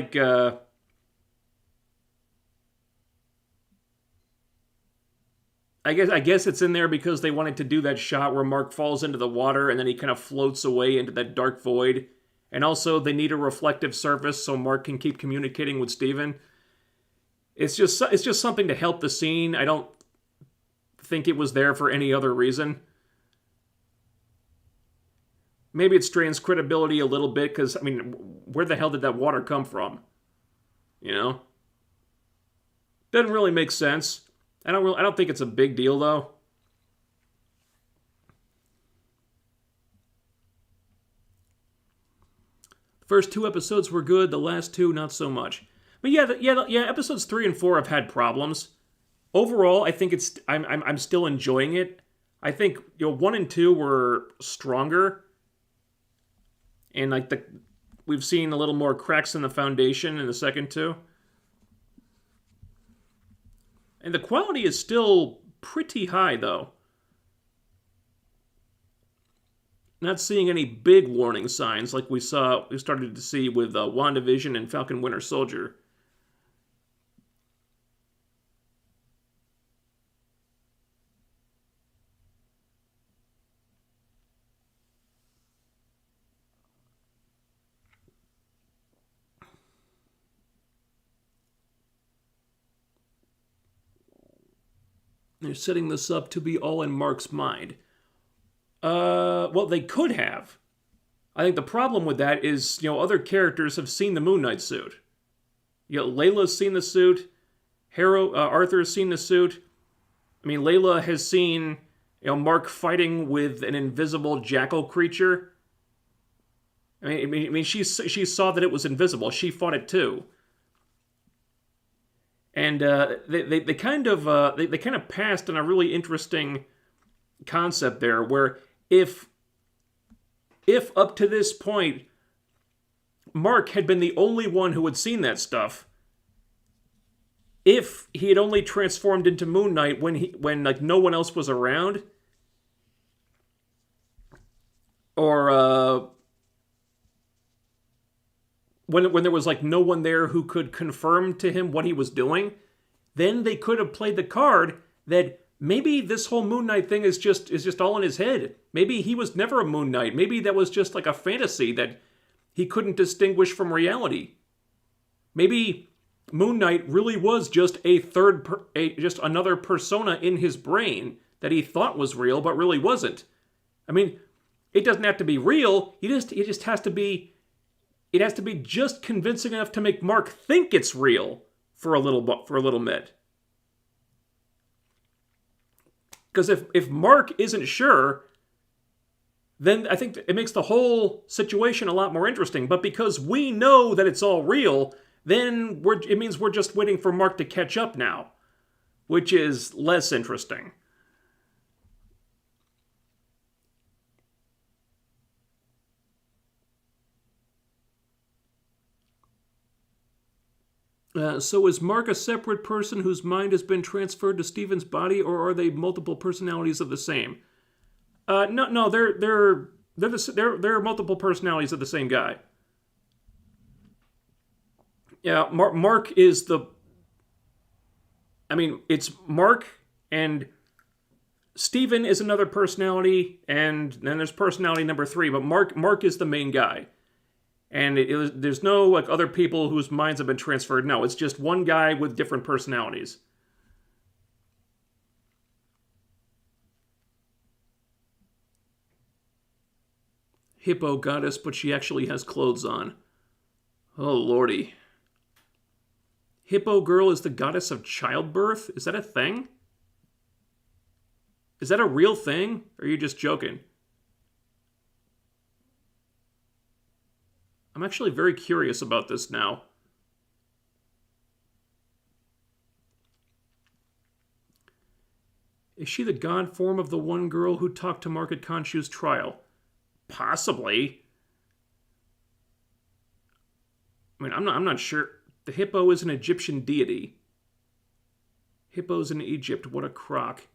guess it's in there because they wanted to do that shot where Mark falls into the water and then he kind of floats away into that dark void. And also, they need a reflective surface so Mark can keep communicating with Steven. It's just something to help the scene. I don't think it was there for any other reason. Maybe it strains credibility a little bit because, where the hell did that water come from? Doesn't really make sense. I don't think it's a big deal though. First 2 episodes were good, the last 2 not so much. But yeah, episodes 3 and 4 have had problems. Overall, I think I'm still enjoying it. I think 1 and 2 were stronger, and we've seen a little more cracks in the foundation in the second 2. And the quality is still pretty high though. Not seeing any big warning signs like we started to see with WandaVision and Falcon Winter Soldier. They're setting this up to be all in Mark's mind. Well, they could have. I think the problem with that is, other characters have seen the Moon Knight suit. Layla's seen the suit. Arthur's seen the suit. Layla has seen, Mark fighting with an invisible jackal creature. She saw that it was invisible. She fought it too. And they kind of passed on a really interesting concept there, where if up to this point Mark had been the only one who had seen that stuff, if he had only transformed into Moon Knight when no one else was around, or when there was no one there who could confirm to him what he was doing, then they could have played the card that maybe this whole Moon Knight thing is just all in his head. Maybe he was never a Moon Knight. Maybe that was just a fantasy that he couldn't distinguish from reality. Maybe Moon Knight really was just just another persona in his brain that he thought was real but really wasn't. It doesn't have to be real. It just has to be. It has to be just convincing enough to make Mark think it's real for a little bit. Because if Mark isn't sure, then I think it makes the whole situation a lot more interesting. But because we know that it's all real, then it means we're just waiting for Mark to catch up now, which is less interesting. So is Mark a separate person whose mind has been transferred to Steven's body, or are they multiple personalities of the same? No, they're multiple personalities of the same guy. Yeah, Mark is the. I mean, it's Mark and Steven is another personality, and then there's personality number 3. But Mark is the main guy, and there's no like other people whose minds have been transferred. No, it's just one guy with different personalities. Hippo goddess, but she actually has clothes on. Oh lordy. Hippo girl is the goddess of childbirth? Is that a thing? Is that a real thing? Or are you just joking? I'm actually very curious about this now. Is she the god form of the one girl who talked to Mark at Khonshu's trial? Possibly. I mean, I'm not sure. The hippo is an Egyptian deity. Hippos in Egypt, what a crock.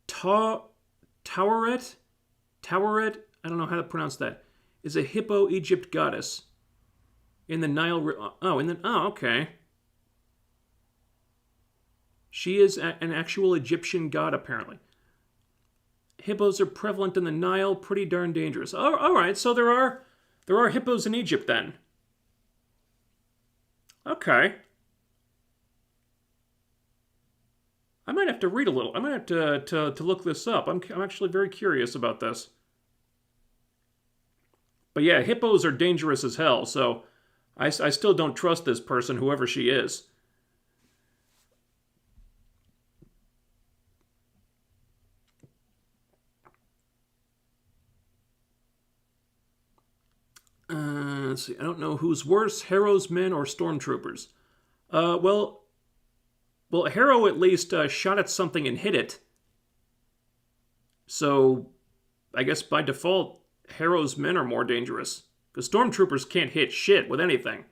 Taweret? I don't know how to pronounce that. Is a hippo Egypt goddess. In the Nile... Oh, okay. She is an actual Egyptian god, apparently. Hippos are prevalent in the Nile, pretty darn dangerous. Oh, all right, so there are hippos in Egypt then. Okay. I might have to read a little. I might have to look this up. I'm actually very curious about this. But yeah, hippos are dangerous as hell, so I still don't trust this person, whoever she is. Let's see. I don't know who's worse, Harrow's men or stormtroopers. Well, Harrow at least shot at something and hit it. So, I guess by default, Harrow's men are more dangerous. Because stormtroopers can't hit shit with anything.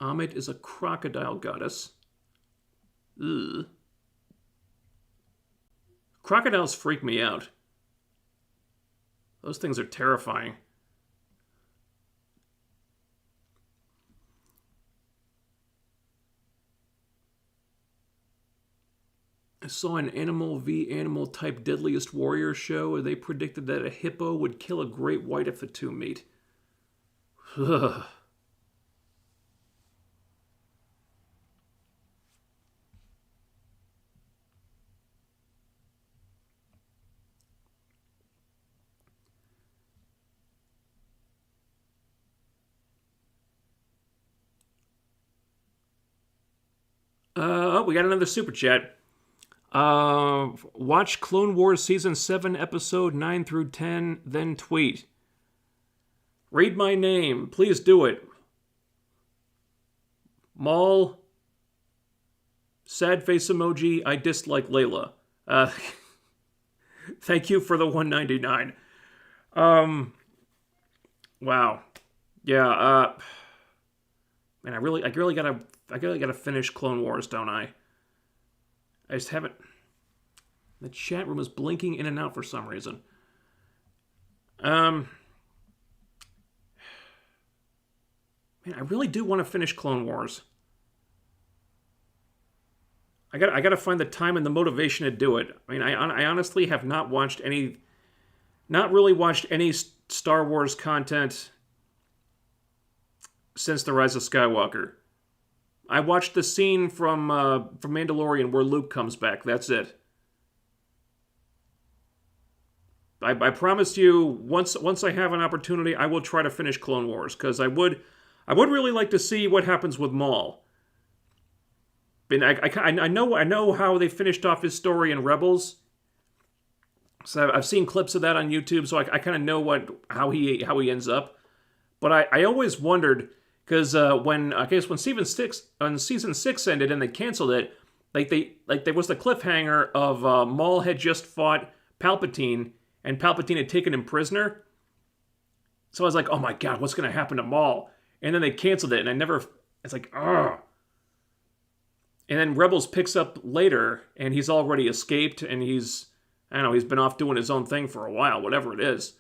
Amit is a crocodile goddess. Ugh. Crocodiles freak me out. Those things are terrifying. I saw an Animal v Animal type Deadliest Warrior show where they predicted that a hippo would kill a great white if the two meet. Ugh. We got another super chat. Watch Clone Wars Season 7, Episode 9 through 10, then tweet. Read my name. Please do it. Maul. Sad face emoji. I dislike Layla. Thank you for the $1.99. Wow. Yeah, man, I really gotta finish Clone Wars, don't I? I just haven't. The chat room is blinking in and out for some reason. Man, I really do want to finish Clone Wars. I gotta find the time and the motivation to do it. I mean, I honestly have not really watched any Star Wars content since The Rise of Skywalker. I watched the scene from Mandalorian where Luke comes back. That's it. I promise you, once I have an opportunity, I will try to finish Clone Wars because I would really like to see what happens with Maul. And I know how they finished off his story in Rebels. So I've seen clips of that on YouTube, so I kind of know how he ends up. But I always wondered because when season 6 ended and they canceled it, there was the cliffhanger of Maul had just fought Palpatine and Palpatine had taken him prisoner. So I was like, oh my god, what's going to happen to Maul? And then they canceled it, and it's like, ugh. And then Rebels picks up later, and he's already escaped, and he's been off doing his own thing for a while, whatever it is.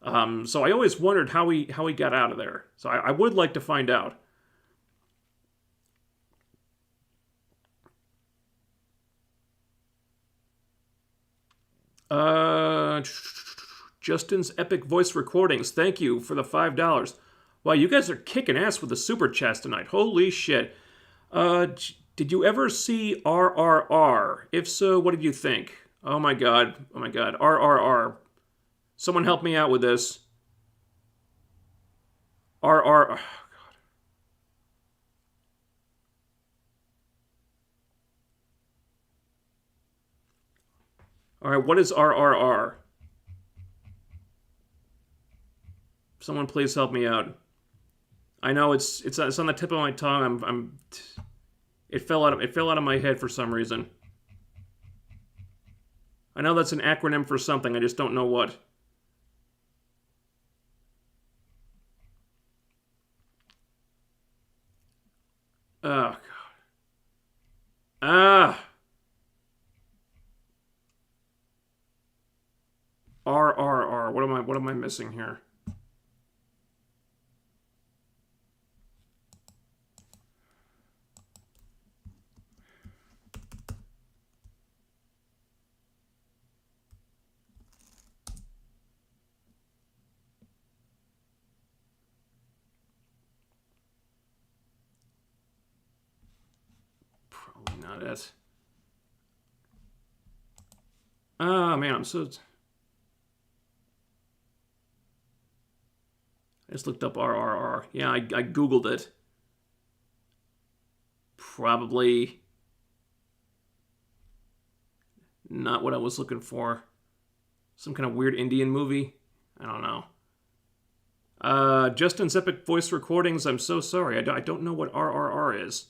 So I always wondered how he got out of there. So I would like to find out. Justin's Epic Voice Recordings. Thank you for the $5. Wow, you guys are kicking ass with the super chats tonight. Holy shit. Did you ever see RRR? If so, what did you think? Oh my god. RRR. Someone help me out with this. RRR. Oh, God. Alright, what is RRR? Someone please help me out. I know it's on the tip of my tongue. It fell out of my head for some reason. I know that's an acronym for something. I just don't know what. Oh god. RRR. What am I missing here? Probably not it. Oh man, I just looked up RRR. Yeah, I googled it. Probably not what I was looking for. Some kind of weird Indian movie. I don't know. Justin's Epic Voice Recordings. I'm so sorry. I don't know what RRR is.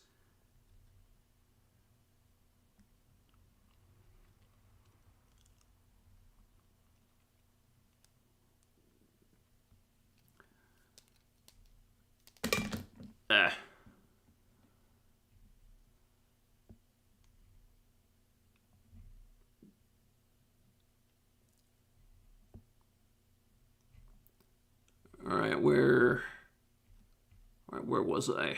Alright, where was I?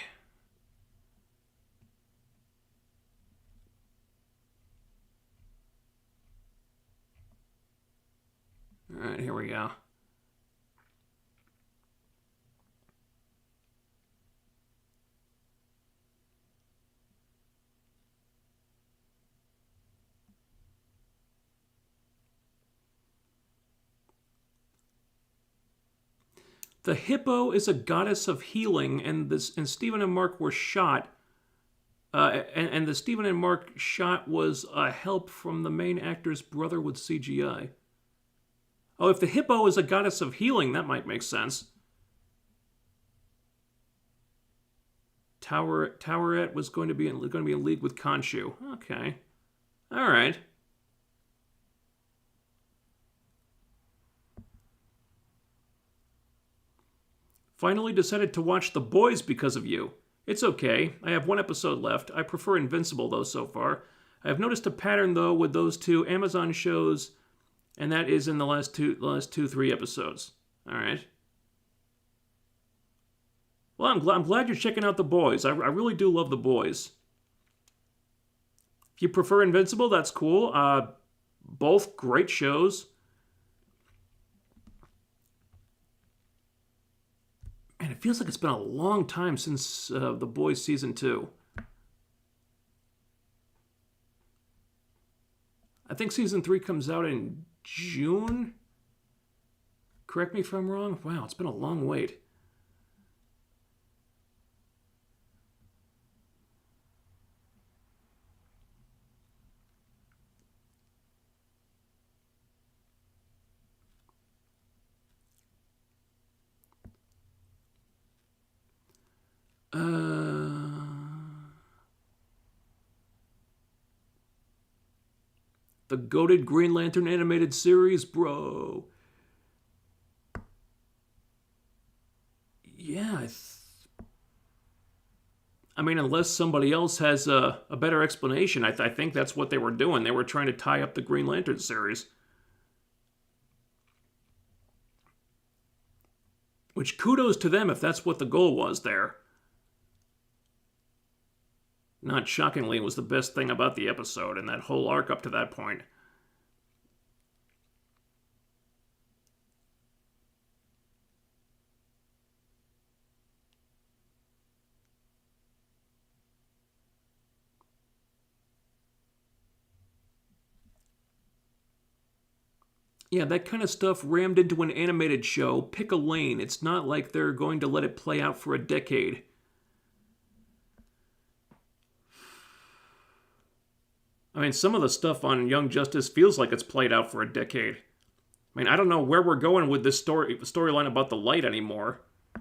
Alright, here we go. The hippo is a goddess of healing, and Stephen and Mark were shot. And the Stephen and Mark shot was help from the main actor's brother with CGI. Oh, if the hippo is a goddess of healing, that might make sense. Towerette was going to be in league with Khonshu. Okay, all right. Finally decided to watch The Boys because of you. It's okay. I have one episode left. I prefer Invincible, though, so far. I have noticed a pattern, though, with those two Amazon shows, and that is in the last 3 episodes. All right. Well, I'm glad you're checking out The Boys. I really do love The Boys. If you prefer Invincible, that's cool. Both great shows. Man, it feels like it's been a long time since The Boys Season 2. I think season 3 comes out in June. Correct me if I'm wrong. Wow, it's been a long wait. The goated Green Lantern animated series, bro. Yeah, I mean, unless somebody else has a better explanation, I think that's what they were doing. They were trying to tie up the Green Lantern series. Which, kudos to them if that's what the goal was there. Not shockingly, it was the best thing about the episode and that whole arc up to that point. Yeah, that kind of stuff rammed into an animated show. Pick a lane. It's not like they're going to let it play out for a decade. I mean, some of the stuff on Young Justice feels like it's played out for a decade. I mean, I don't know where we're going with this storyline about the light anymore. I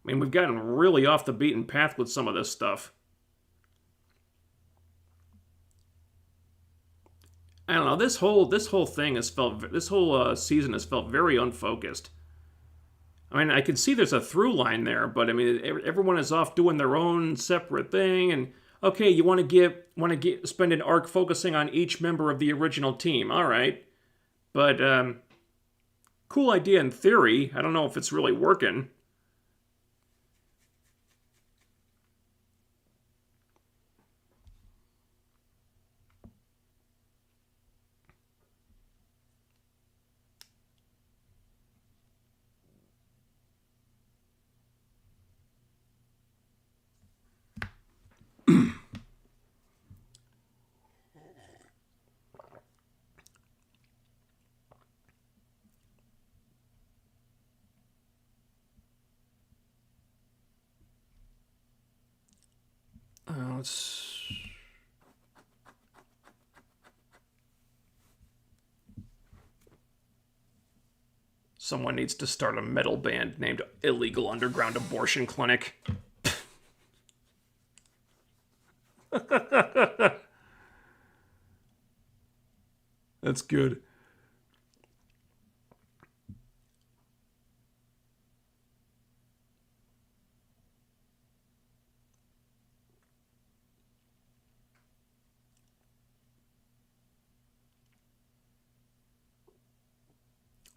mean, we've gotten really off the beaten path with some of this stuff. I don't know. This whole thing has felt. This whole season has felt very unfocused. I mean, I can see there's a through line there, but I mean, everyone is off doing their own separate thing, and okay, you want to spend an arc focusing on each member of the original team. All right, but cool idea in theory. I don't know if it's really working. Someone needs to start a metal band named Illegal Underground Abortion Clinic. That's good.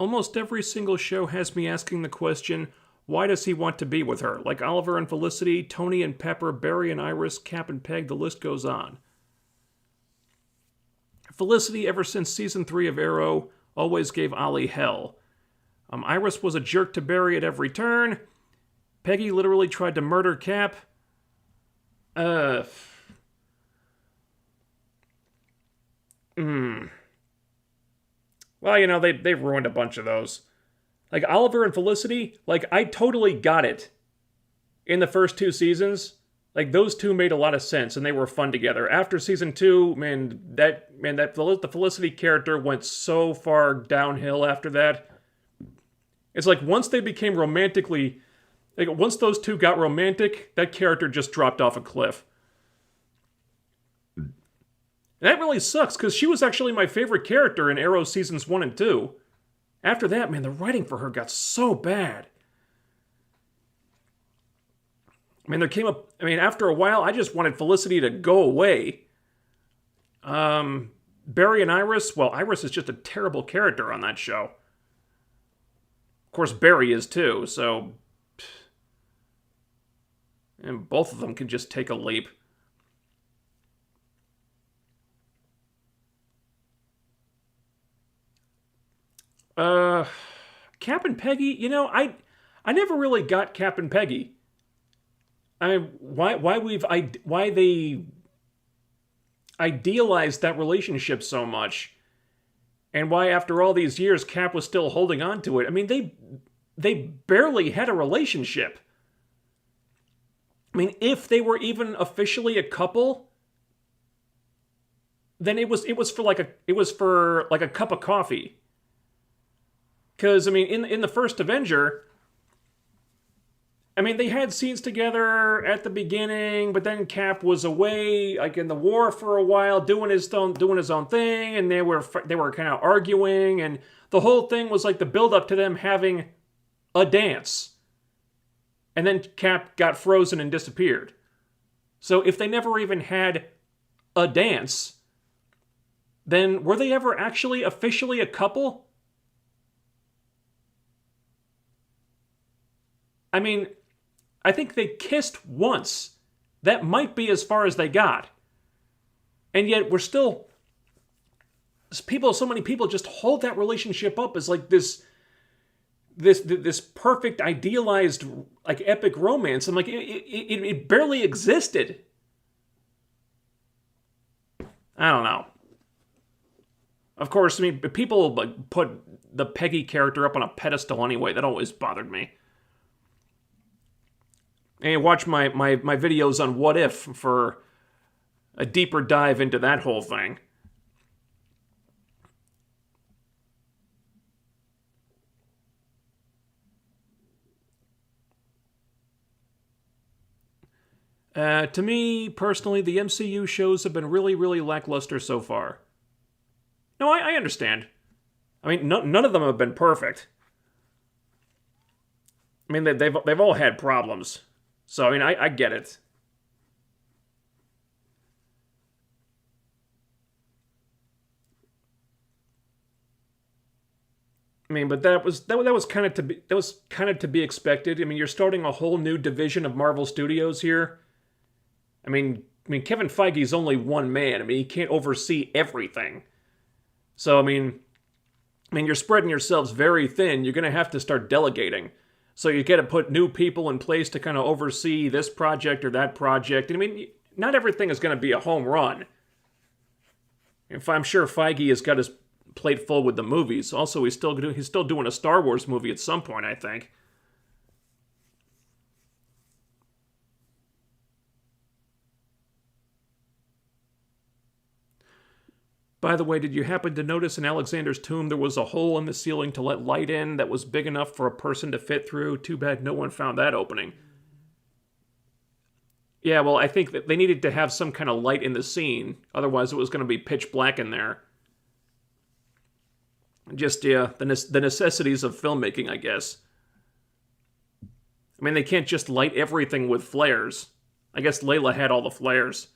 Almost every single show has me asking the question, why does he want to be with her? Like Oliver and Felicity, Tony and Pepper, Barry and Iris, Cap and Peg, the list goes on. Felicity, ever since season 3 of Arrow, always gave Ollie hell. Iris was a jerk to Barry at every turn. Peggy literally tried to murder Cap. Well, you know, they've ruined a bunch of those. Like, Oliver and Felicity, like, I totally got it in the first 2 seasons. Like, those two made a lot of sense, and they were fun together. After season 2, the Felicity character went so far downhill after that. It's like, once they became romantically... Like, once those two got romantic, that character just dropped off a cliff. And that really sucks, because she was actually my favorite character in Arrow seasons 1 and 2. After that, man, the writing for her got so bad. I mean, after a while, I just wanted Felicity to go away. Barry and Iris, well, Iris is just a terrible character on that show. Of course, Barry is too, so... And both of them can just take a leap. Cap and Peggy, you know, I never really got Cap and Peggy. Why they idealized that relationship so much. and why after all these years Cap was still holding on to it. I mean, they barely had a relationship. I mean, if they were even officially a couple, then it was for like a cup of coffee. Because I mean, in the first Avenger, I mean, they had scenes together at the beginning, but then Cap was away, like in the war for a while, doing his own thing, and they were kind of arguing, and the whole thing was like the build up to them having a dance, and then Cap got frozen and disappeared. So if they never even had a dance, then were they ever actually officially a couple? I mean, I think they kissed once. That might be as far as they got. And yet we're still so many people just hold that relationship up as like this perfect idealized like epic romance. I'm like it barely existed. I don't know. Of course, I mean people like put the Peggy character up on a pedestal anyway. That always bothered me. And watch my videos on What If for a deeper dive into that whole thing. To me, personally, the MCU shows have been really, really lackluster so far. No, I understand. I mean, none of them have been perfect. I mean, they've all had problems. So, I mean, I get it. I mean, but that was kind of to be expected. I mean, you're starting a whole new division of Marvel Studios here. I mean, Kevin Feige's only one man. I mean, he can't oversee everything. So, I mean, you're spreading yourselves very thin. You're going to have to start delegating. So you got to put new people in place to kind of oversee this project or that project. And I mean, not everything is going to be a home run. If I'm sure Feige has got his plate full with the movies. Also, he's still doing a Star Wars movie at some point, I think. By the way, did you happen to notice in Alexander's tomb there was a hole in the ceiling to let light in that was big enough for a person to fit through? Too bad no one found that opening. Yeah, well, I think that they needed to have some kind of light in the scene. Otherwise, it was going to be pitch black in there. Just, yeah, the necessities of filmmaking, I guess. I mean, they can't just light everything with flares. I guess Layla had all the flares.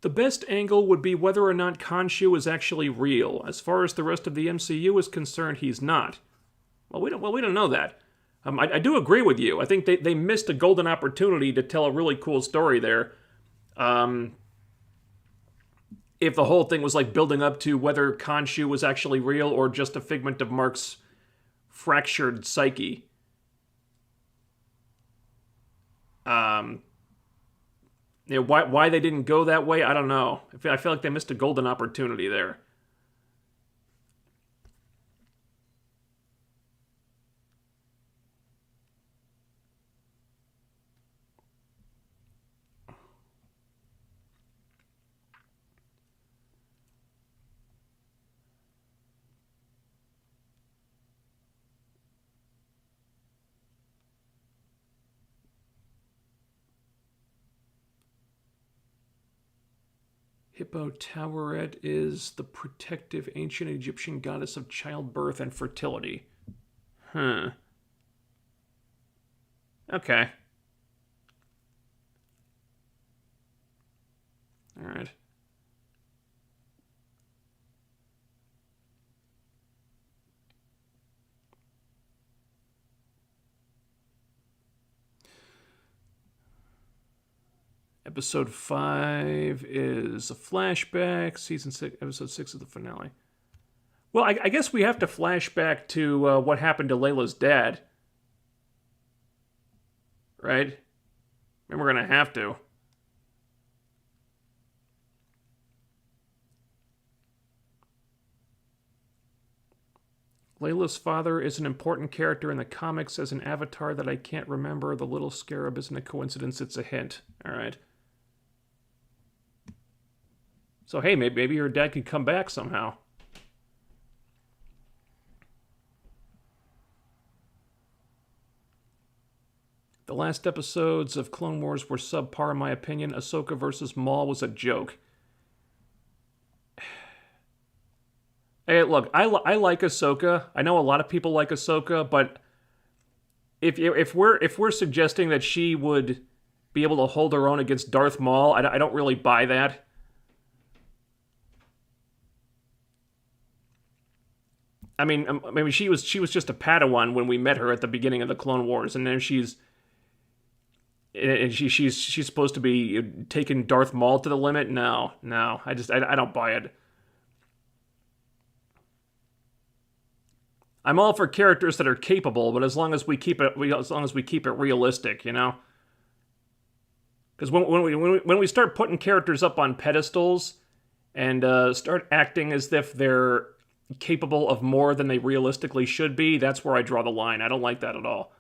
The best angle would be whether or not Khonshu is actually real. As far as the rest of the MCU is concerned, he's not. Well, we don't know that. I do agree with you. I think they missed a golden opportunity to tell a really cool story there. If the whole thing was like building up to whether Khonshu was actually real or just a figment of Mark's fractured psyche. Why they didn't go that way, I don't know. I feel like they missed a golden opportunity there. Hippo Taweret is the protective ancient Egyptian goddess of childbirth and fertility. Huh. Okay. Alright. Episode 5 is a flashback. Season 6, Episode 6 is the finale. Well, I guess we have to flash back to what happened to Layla's dad. Right? And we're going to have to. Layla's father is an important character in the comics as an avatar that I can't remember. The little scarab isn't a coincidence, it's a hint. Alright. So hey, maybe her dad could come back somehow. The last episodes of Clone Wars were subpar in my opinion. Ahsoka versus Maul was a joke. Hey, look, I like Ahsoka. I know a lot of people like Ahsoka, but if we're suggesting that she would be able to hold her own against Darth Maul, I don't really buy that. I mean, she was just a Padawan when we met her at the beginning of the Clone Wars, and then she's supposed to be taking Darth Maul to the limit. No, I don't buy it. I'm all for characters that are capable, but as long as we keep it realistic, you know. Because when we start putting characters up on pedestals and start acting as if they're capable of more than they realistically should be, that's where I draw the line. I don't like that at all.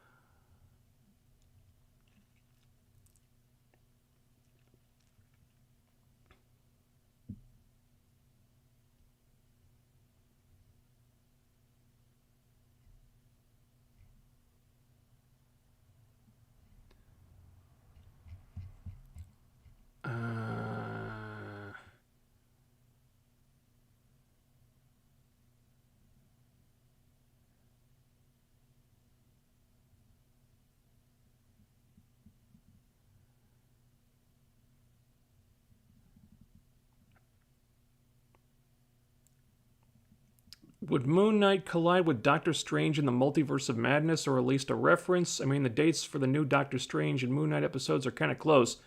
Would Moon Knight collide with Doctor Strange in the Multiverse of Madness, or at least a reference? I mean, the dates for the new Doctor Strange and Moon Knight episodes are kind of close.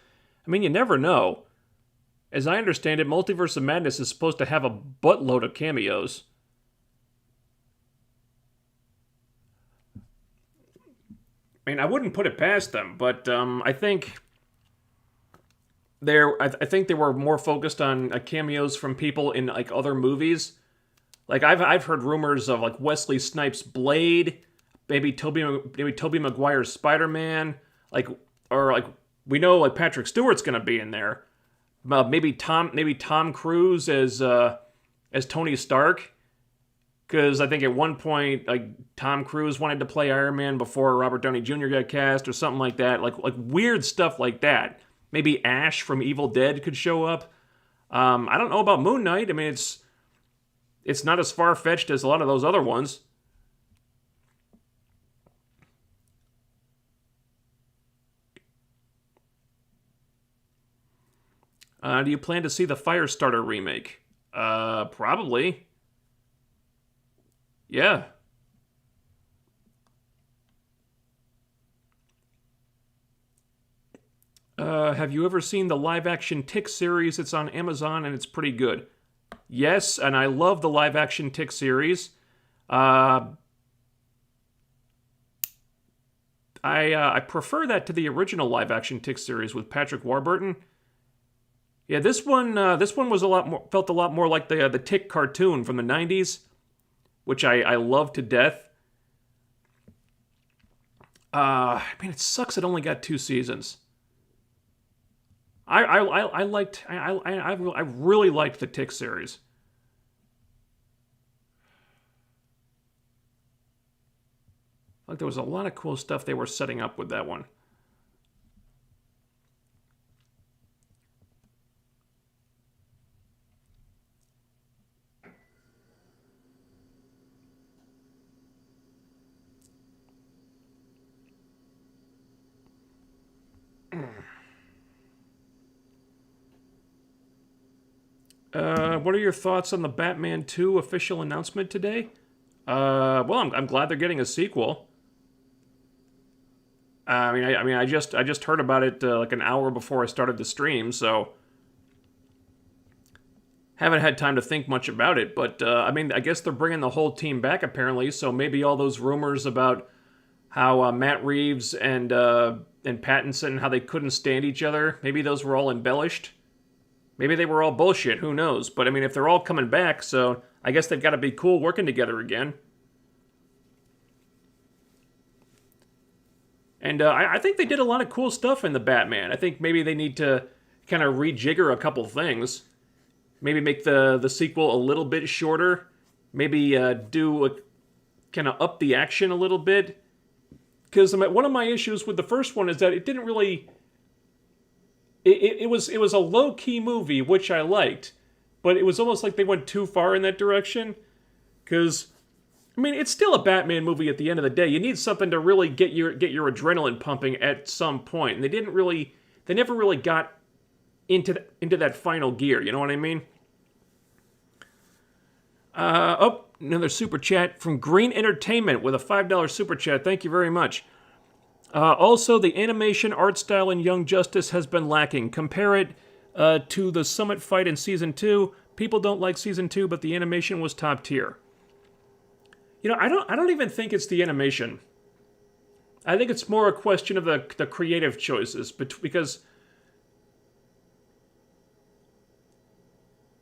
I mean, you never know. As I understand it, Multiverse of Madness is supposed to have a buttload of cameos. I mean, I wouldn't put it past them, but I think I think they were more focused on cameos from people in like other movies. Like I've heard rumors of like Wesley Snipes' Blade, maybe Tobey Maguire's Spider-Man, or we know like Patrick Stewart's gonna be in there. Maybe Tom Cruise as Tony Stark, because I think at one point like Tom Cruise wanted to play Iron Man before Robert Downey Jr. got cast or something like that. Like weird stuff like that. Maybe Ash from Evil Dead could show up. I don't know about Moon Knight. I mean, it's not as far-fetched as a lot of those other ones. Do you plan to see the Firestarter remake? Probably. Yeah. Have you ever seen the live-action Tick series? It's on Amazon and it's pretty good. Yes, and I love the live-action Tick series. I prefer that to the original live-action Tick series with Patrick Warburton. Yeah, this one was felt a lot more like the Tick cartoon from the '90s, which I love to death. I mean, it sucks it only got 2 seasons. I really liked the Tick series. Like there was a lot of cool stuff they were setting up with that one. What are your thoughts on the Batman 2 official announcement today? Well, I'm glad they're getting a sequel. I just heard about it like an hour before I started the stream. So, Haven't had time to think much about it, but I mean, I guess they're bringing the whole team back apparently. So maybe all those rumors about how Matt Reeves and Pattinson, how they couldn't stand each other, maybe those were all embellished. Maybe they were all bullshit. Who knows? But I mean, if they're all coming back, so I guess they've got to be cool working together again. And I think they did a lot of cool stuff in the Batman. I think maybe they need to kind of rejigger a couple things. Maybe make the sequel a little bit shorter. Maybe kind of up the action a little bit. Because one of my issues with the first one is that it didn't really... It was a low-key movie, which I liked. But it was almost like they went too far in that direction. Because... I mean, it's still a Batman movie at the end of the day. You need something to really get your adrenaline pumping at some point. And they never really got into that final gear, you know what I mean? Another super chat from Green Entertainment with a $5 super chat. Thank you very much. Also, the animation art style in Young Justice has been lacking. Compare it to the Summit fight in Season 2. People don't like Season 2, but the animation was top tier. You know, I don't even think it's the animation. I think it's more a question of the creative choices, because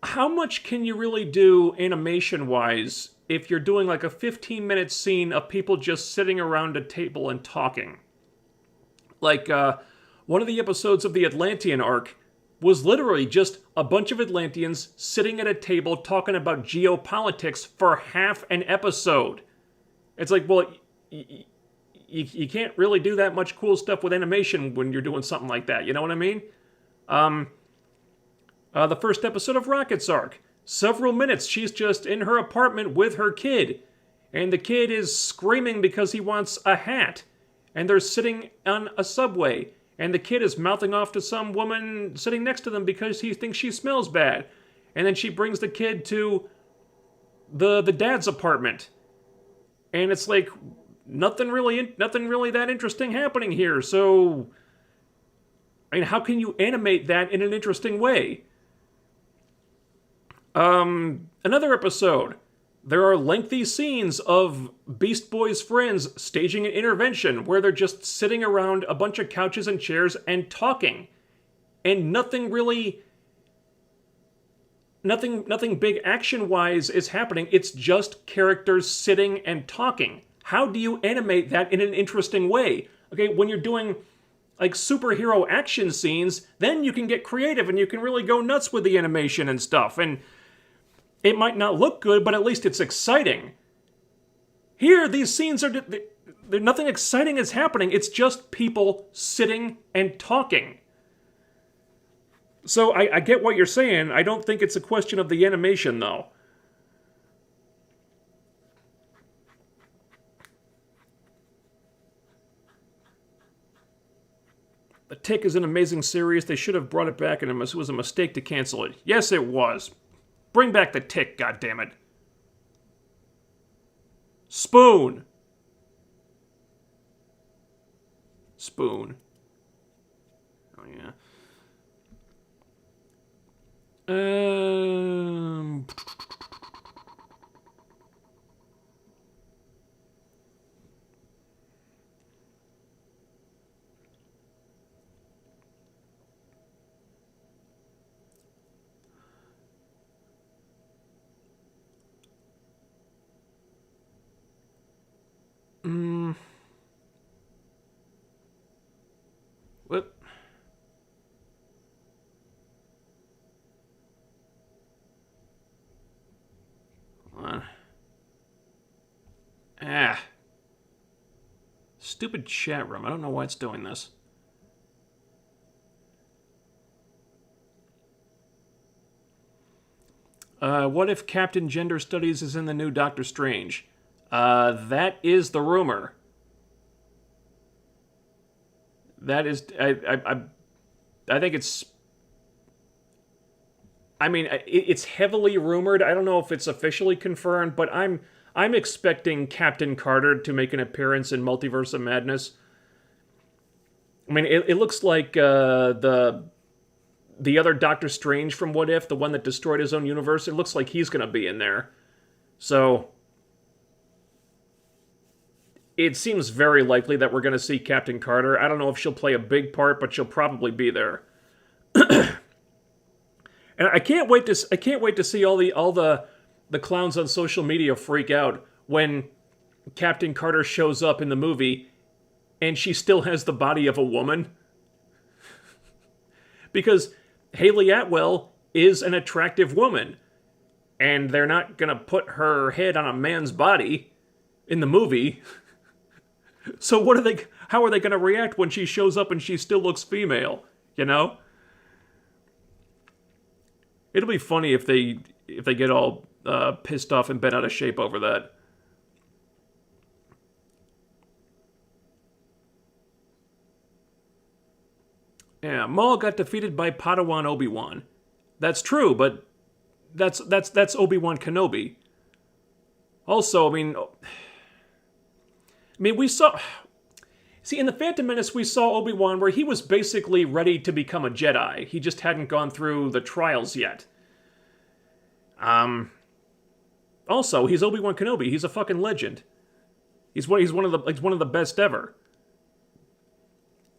how much can you really do animation-wise if you're doing like a 15-minute scene of people just sitting around a table and talking? Like, one of the episodes of the Atlantean arc was literally just a bunch of Atlanteans sitting at a table talking about geopolitics for half an episode. It's like, well, you can't really do that much cool stuff with animation when you're doing something like that, you know what I mean? The first episode of Rocket's arc, several minutes she's just in her apartment with her kid, and the kid is screaming because he wants a hat, and they're sitting on a subway, and the kid is mouthing off to some woman sitting next to them because he thinks she smells bad. And then she brings the kid to the dad's apartment. And it's like, nothing really that interesting happening here. So, I mean, how can you animate that in an interesting way? Another episode. There are lengthy scenes of Beast Boy's friends staging an intervention where they're just sitting around a bunch of couches and chairs and talking. And nothing big action-wise is happening. It's just characters sitting and talking. How do you animate that in an interesting way? Okay, when you're doing like superhero action scenes, then you can get creative and you can really go nuts with the animation and stuff. And it might not look good, but at least it's exciting. Here, these scenes are... nothing exciting is happening. It's just people sitting and talking. So I get what you're saying. I don't think it's a question of the animation, though. The Tick is an amazing series. They should have brought it back, and it was a mistake to cancel it. Yes, it was. Bring back The Tick, goddammit. Spoon. Spoon. Oh, yeah. What? Hold on. Stupid chat room. I don't know why it's doing this. What if Captain Gender Studies is in the new Doctor Strange? That is the rumor. That is, I think it's, I mean, it's heavily rumored. I don't know if it's officially confirmed, but I'm expecting Captain Carter to make an appearance in Multiverse of Madness. I mean, it looks like the the other Doctor Strange from What If, the one that destroyed his own universe, it looks like he's going to be in there. So it seems very likely that we're going to see Captain Carter. I don't know if she'll play a big part, but she'll probably be there. And I can't wait to see all the clowns on social media freak out when Captain Carter shows up in the movie and she still has the body of a woman. Because Haley Atwell is an attractive woman, and they're not gonna put her head on a man's body in the movie. So how are they gonna react when she shows up and she still looks female, you know? It'll be funny if they get all pissed off and bent out of shape over that. Yeah, Maul got defeated by Padawan Obi-Wan. That's true, but that's Obi-Wan Kenobi. Also, I mean, we saw... See, in The Phantom Menace, we saw Obi-Wan where he was basically ready to become a Jedi. He just hadn't gone through the trials yet. Also, he's Obi-Wan Kenobi. He's a fucking legend. He's one of the best ever.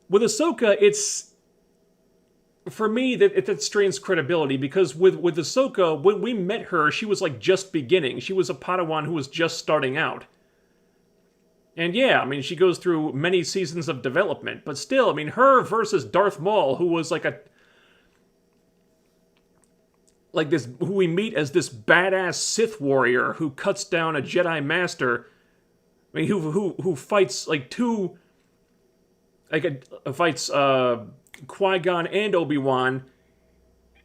With Ahsoka, it's... For me, that strains credibility, because with Ahsoka, when we met her, she was like just beginning. She was a Padawan who was just starting out. And yeah, I mean, she goes through many seasons of development, but still, I mean, her versus Darth Maul, who was who we meet as this badass Sith warrior who cuts down a Jedi Master. I mean, who fights fights Qui-Gon and Obi-Wan.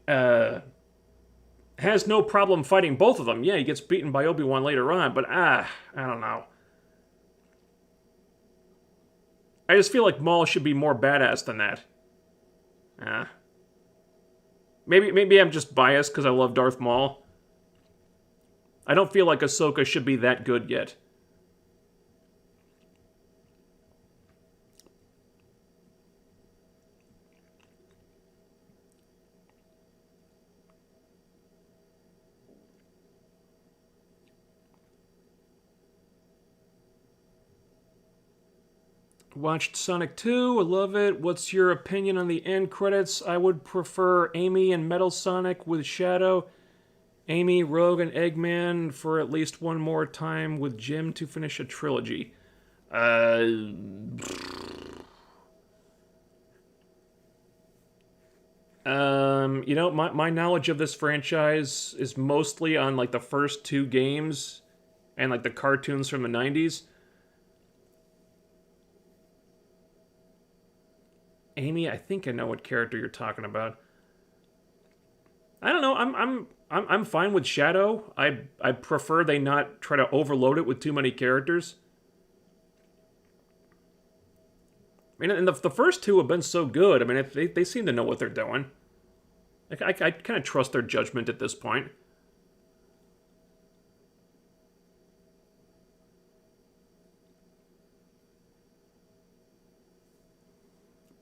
Has no problem fighting both of them. Yeah, he gets beaten by Obi-Wan later on, but I don't know. I just feel like Maul should be more badass than that. Maybe I'm just biased because I love Darth Maul. I don't feel like Ahsoka should be that good yet. Watched Sonic 2, I love it. What's your opinion on the end credits? I would prefer Amy and Metal Sonic with Shadow, Amy, Rogue, and Eggman for at least one more time with Jim to finish a trilogy. You know, my knowledge of this franchise is mostly on like the first two games and like the cartoons from the 90s. Amy, I think I know what character you're talking about. I don't know. I'm fine with Shadow. I prefer they not try to overload it with too many characters. I mean, and the first two have been so good. I mean, they seem to know what they're doing. I kind of trust their judgment at this point.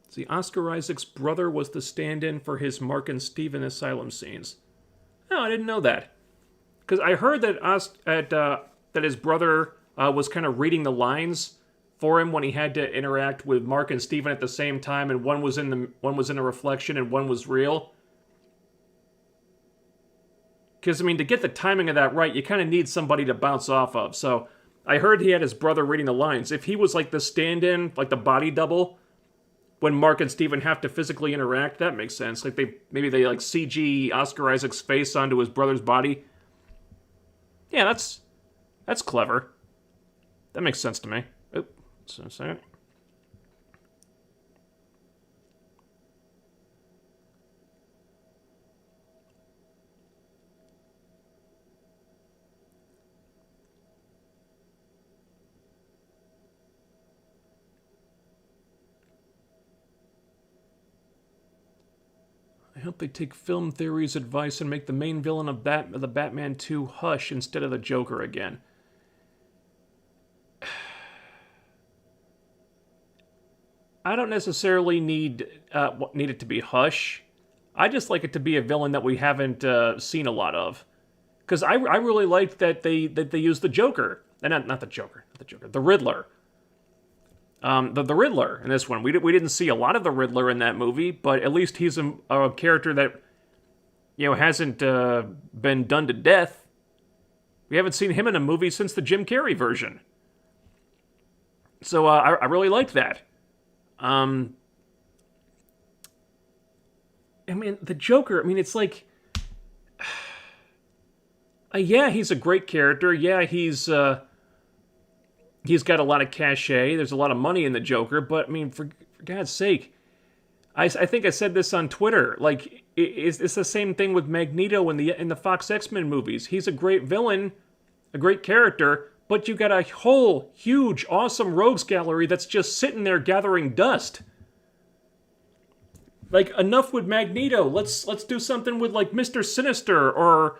See, Oscar Isaac's brother was the stand-in for his Mark and Steven asylum scenes. No, I didn't know that. Because I heard that that his brother was kind of reading the lines for him when he had to interact with Mark and Steven at the same time, and one was in a reflection and one was real. Because, I mean, to get the timing of that right, you kind of need somebody to bounce off of. So, I heard he had his brother reading the lines. If he was like the stand-in, like the body double, when Mark and Steven have to physically interact, that makes sense. Like maybe they like CG Oscar Isaac's face onto his brother's body. Yeah, that's clever. That makes sense to me. Oop, so a second. I hope they take film theory's advice and make the main villain of the Batman 2 Hush instead of the Joker again. I don't necessarily need it to be Hush. I just like it to be a villain that we haven't seen a lot of. Because I really liked that they used the Joker. Not the Joker, not the Joker, the Riddler. The Riddler in this one. We didn't see a lot of the Riddler in that movie, but at least he's a character that, hasn't been done to death. We haven't seen him in a movie since the Jim Carrey version. So I really liked that. I mean, the Joker, it's like... yeah, he's a great character. Yeah, he's got a lot of cachet. There's a lot of money in the Joker. But, for God's sake, I think I said this on Twitter. Like, it's the same thing with Magneto in the Fox X-Men movies. He's a great villain, a great character, but you got a whole, huge, awesome rogues gallery that's just sitting there gathering dust. Like, enough with Magneto. Let's do something with, like, Mr. Sinister or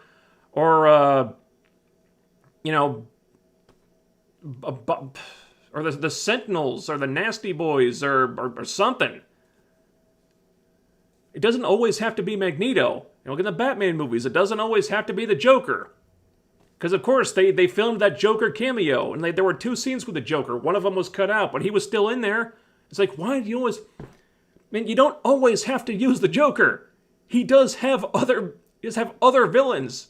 the Sentinels or the Nasty Boys or something. It doesn't always have to be Magneto. Look at the Batman movies. It doesn't always have to be the Joker. Because, of course, they filmed that Joker cameo, and there were 2 scenes with the Joker. One of them was cut out, but he was still in there. It's like, why do you always... you don't always have to use the Joker. He does have other villains.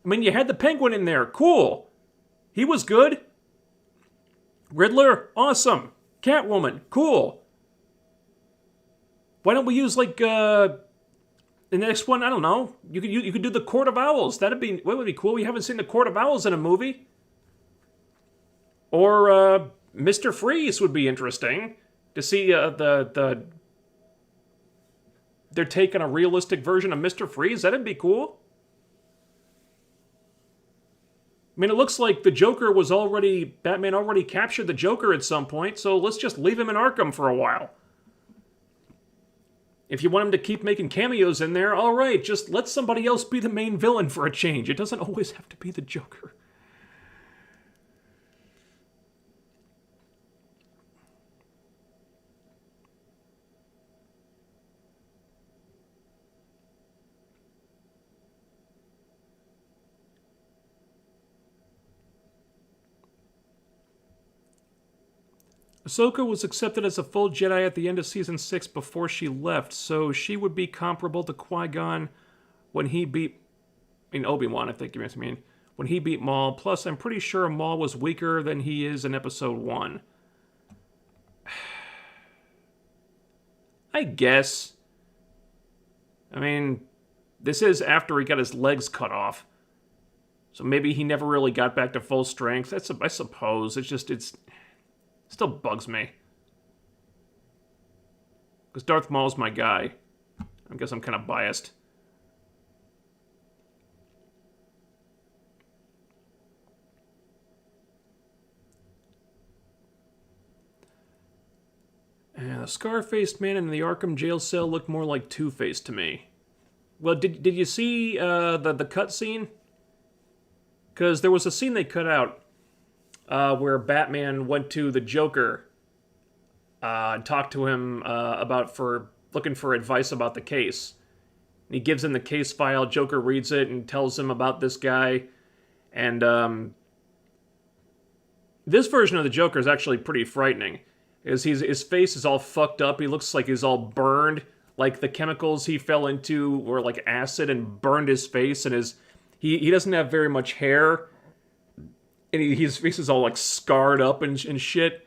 You had the Penguin in there. Cool. He was good. Riddler, awesome. Catwoman, cool. Why don't we use, like, the next one? I don't know. You could do the Court of Owls. What would be cool? We haven't seen the Court of Owls in a movie. Or Mr. Freeze would be interesting to see their take on a realistic version of Mr. Freeze. That'd be cool. It looks like Batman already captured the Joker at some point, so let's just leave him in Arkham for a while. If you want him to keep making cameos in there, alright, just let somebody else be the main villain for a change. It doesn't always have to be the Joker. Ahsoka was accepted as a full Jedi at the end of Season 6 before she left, so she would be comparable to Qui-Gon when he beat... Obi-Wan, I think you mean. When he beat Maul. Plus, I'm pretty sure Maul was weaker than he is in Episode 1. I guess. This is after he got his legs cut off. So maybe he never really got back to full strength. I suppose. It still bugs me. Because Darth Maul's my guy. I guess I'm kind of biased. And the scar-faced man in the Arkham jail cell looked more like Two-Face to me. Well, did you see the cut scene? Because there was a scene they cut out where Batman went to the Joker and talked to him looking for advice about the case. And he gives him the case file. Joker reads it and tells him about this guy. And this version of the Joker is actually pretty frightening. His face is all fucked up. He looks like he's all burned. Like the chemicals he fell into were like acid and burned his face. And he doesn't have very much hair. And his face is all like scarred up and shit.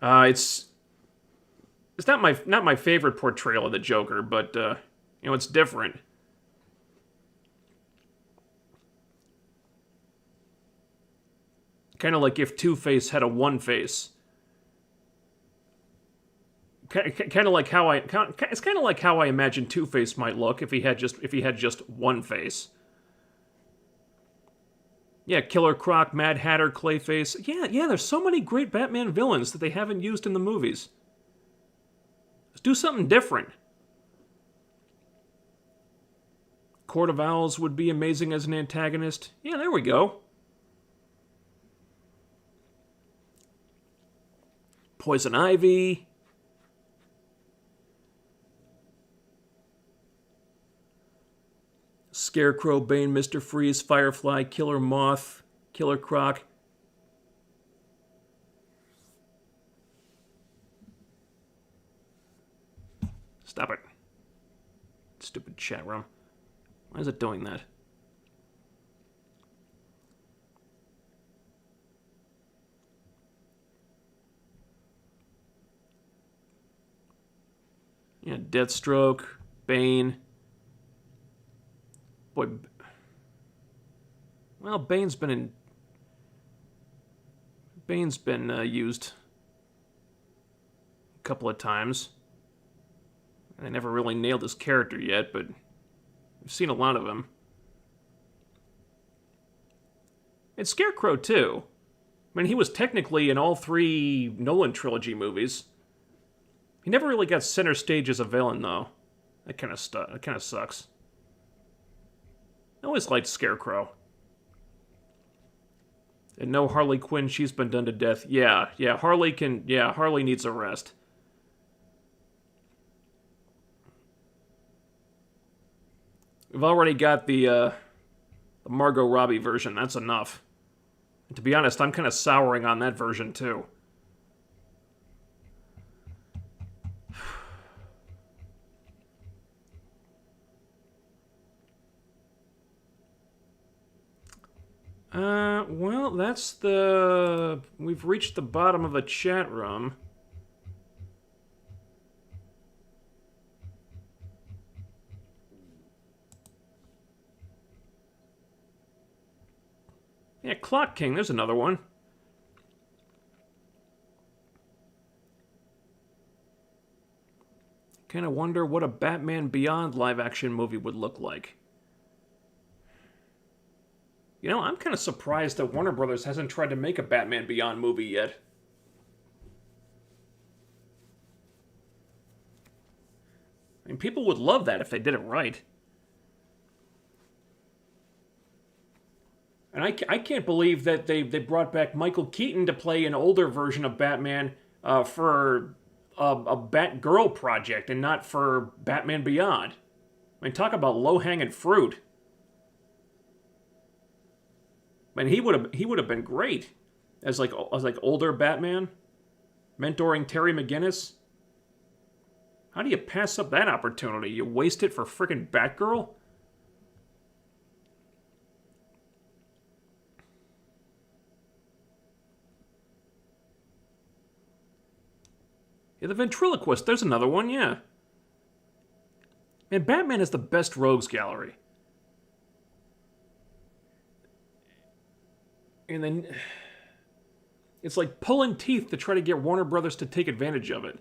It's not my favorite portrayal of the Joker, but it's different. Kind of like if Two-Face had a one face. Kind of like how I imagine Two-Face might look if he had just one face. Yeah, Killer Croc, Mad Hatter, Clayface. Yeah, there's so many great Batman villains that they haven't used in the movies. Let's do something different. Court of Owls would be amazing as an antagonist. Yeah, there we go. Poison Ivy. Scarecrow, Bane, Mr. Freeze, Firefly, Killer Moth, Killer Croc. Stop it. Stupid chat room. Why is it doing that? Yeah, Deathstroke, Bane. Boy, well, Bane's been used a couple of times. I never really nailed his character yet, but I've seen a lot of him. And Scarecrow, too. I mean, he was technically in all 3 Nolan trilogy movies. He never really got center stage as a villain, though. That kind of sucks. I always liked Scarecrow. And no Harley Quinn, she's been done to death. Yeah, Harley needs a rest. We've already got the Margot Robbie version. That's enough. And to be honest, I'm kind of souring on that version, too. Well, that's the... We've reached the bottom of the chat room. Yeah, Clock King, there's another one. Kind of wonder what a Batman Beyond live-action movie would look like. You know, I'm kind of surprised that Warner Brothers hasn't tried to make a Batman Beyond movie yet. I mean, people would love that if they did it right. And I can't believe that they brought back Michael Keaton to play an older version of Batman for a Batgirl project and not for Batman Beyond. I mean, talk about low-hanging fruit. I mean, he would have been great as older Batman, mentoring Terry McGinnis. How do you pass up that opportunity? You waste it for frickin' Batgirl? Yeah, the Ventriloquist, there's another one, yeah. And Batman is the best rogues gallery. And then it's like pulling teeth to try to get Warner Brothers to take advantage of it.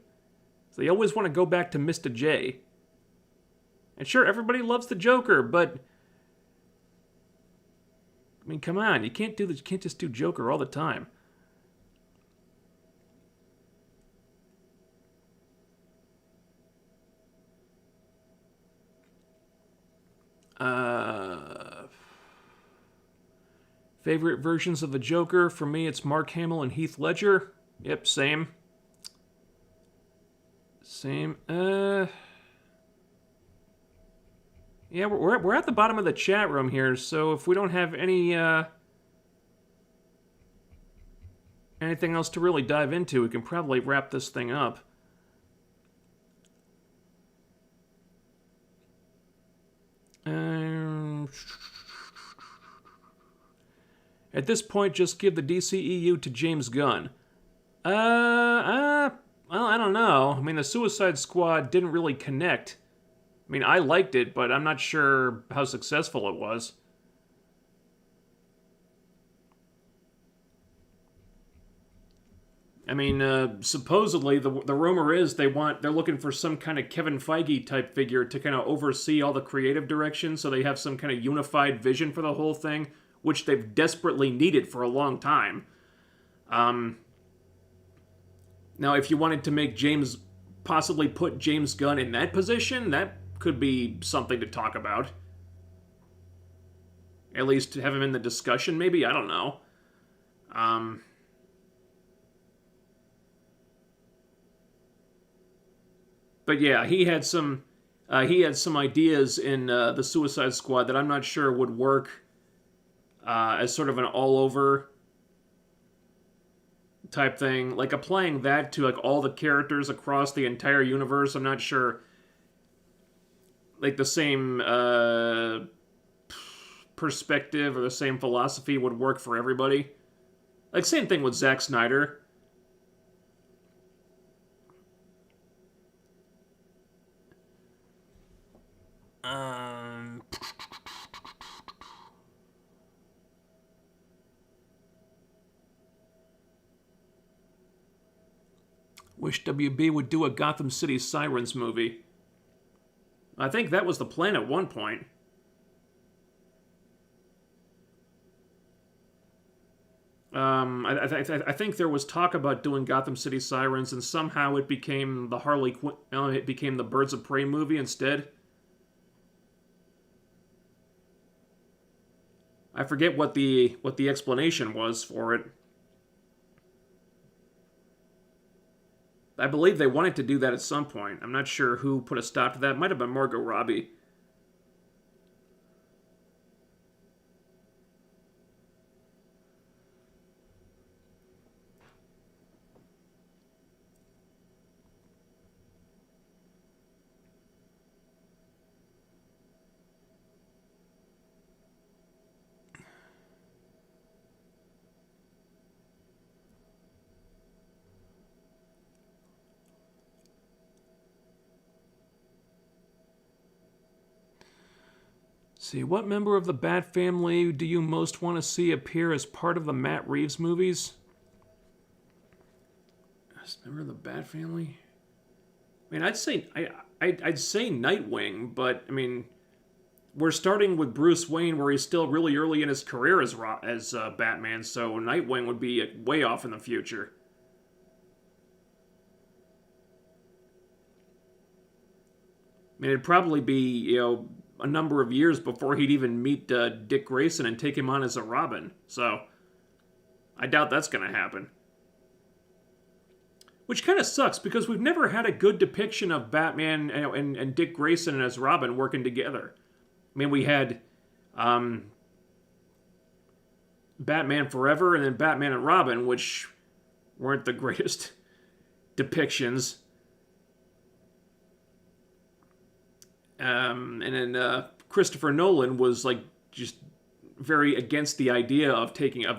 So they always want to go back to Mr. J. And sure, everybody loves the Joker, but I mean, come on, you can't just do Joker all the time. Favorite versions of the Joker? For me, it's Mark Hamill and Heath Ledger. Yep, same. Same. Yeah, we're at the bottom of the chat room here, so if we don't have any anything else to really dive into, we can probably wrap this thing up. At this point, just give the DCEU to James Gunn. Well, I don't know. I mean, the Suicide Squad didn't really connect. I mean, I liked it, but I'm not sure how successful it was. I mean, supposedly the rumor is they're looking for some kind of Kevin Feige type figure to kind of oversee all the creative direction, so they have some kind of unified vision for the whole thing, which they've desperately needed for a long time. Now, if you wanted to possibly put James Gunn in that position, that could be something to talk about. At least have him in the discussion, maybe? I don't know. But yeah, he had some... He had some ideas in the Suicide Squad that I'm not sure would work as sort of an all-over type thing. Like applying that to like all the characters across the entire universe, I'm not sure like the same perspective or the same philosophy would work for everybody. Like same thing with Zack Snyder. Um, Wish WB would do a Gotham City Sirens movie. I think that was the plan at one point. I think there was talk about doing Gotham City Sirens, and somehow it became the it became the Birds of Prey movie instead. I forget what the explanation was for it. I believe they wanted to do that at some point. I'm not sure who put a stop to that. It might have been Margot Robbie. See, what member of the Bat family do you most want to see appear as part of the Matt Reeves movies? Member of the Bat family? I mean, I'd say Nightwing, but I mean, we're starting with Bruce Wayne, where he's still really early in his career as Batman. So Nightwing would be way off in the future. I mean, it'd probably be a number of years before he'd even meet Dick Grayson and take him on as a Robin. So I doubt that's going to happen. Which kind of sucks, because we've never had a good depiction of Batman and Dick Grayson as Robin working together. I mean, we had Batman Forever and then Batman and Robin, which weren't the greatest depictions. And then Christopher Nolan was like just very against the idea of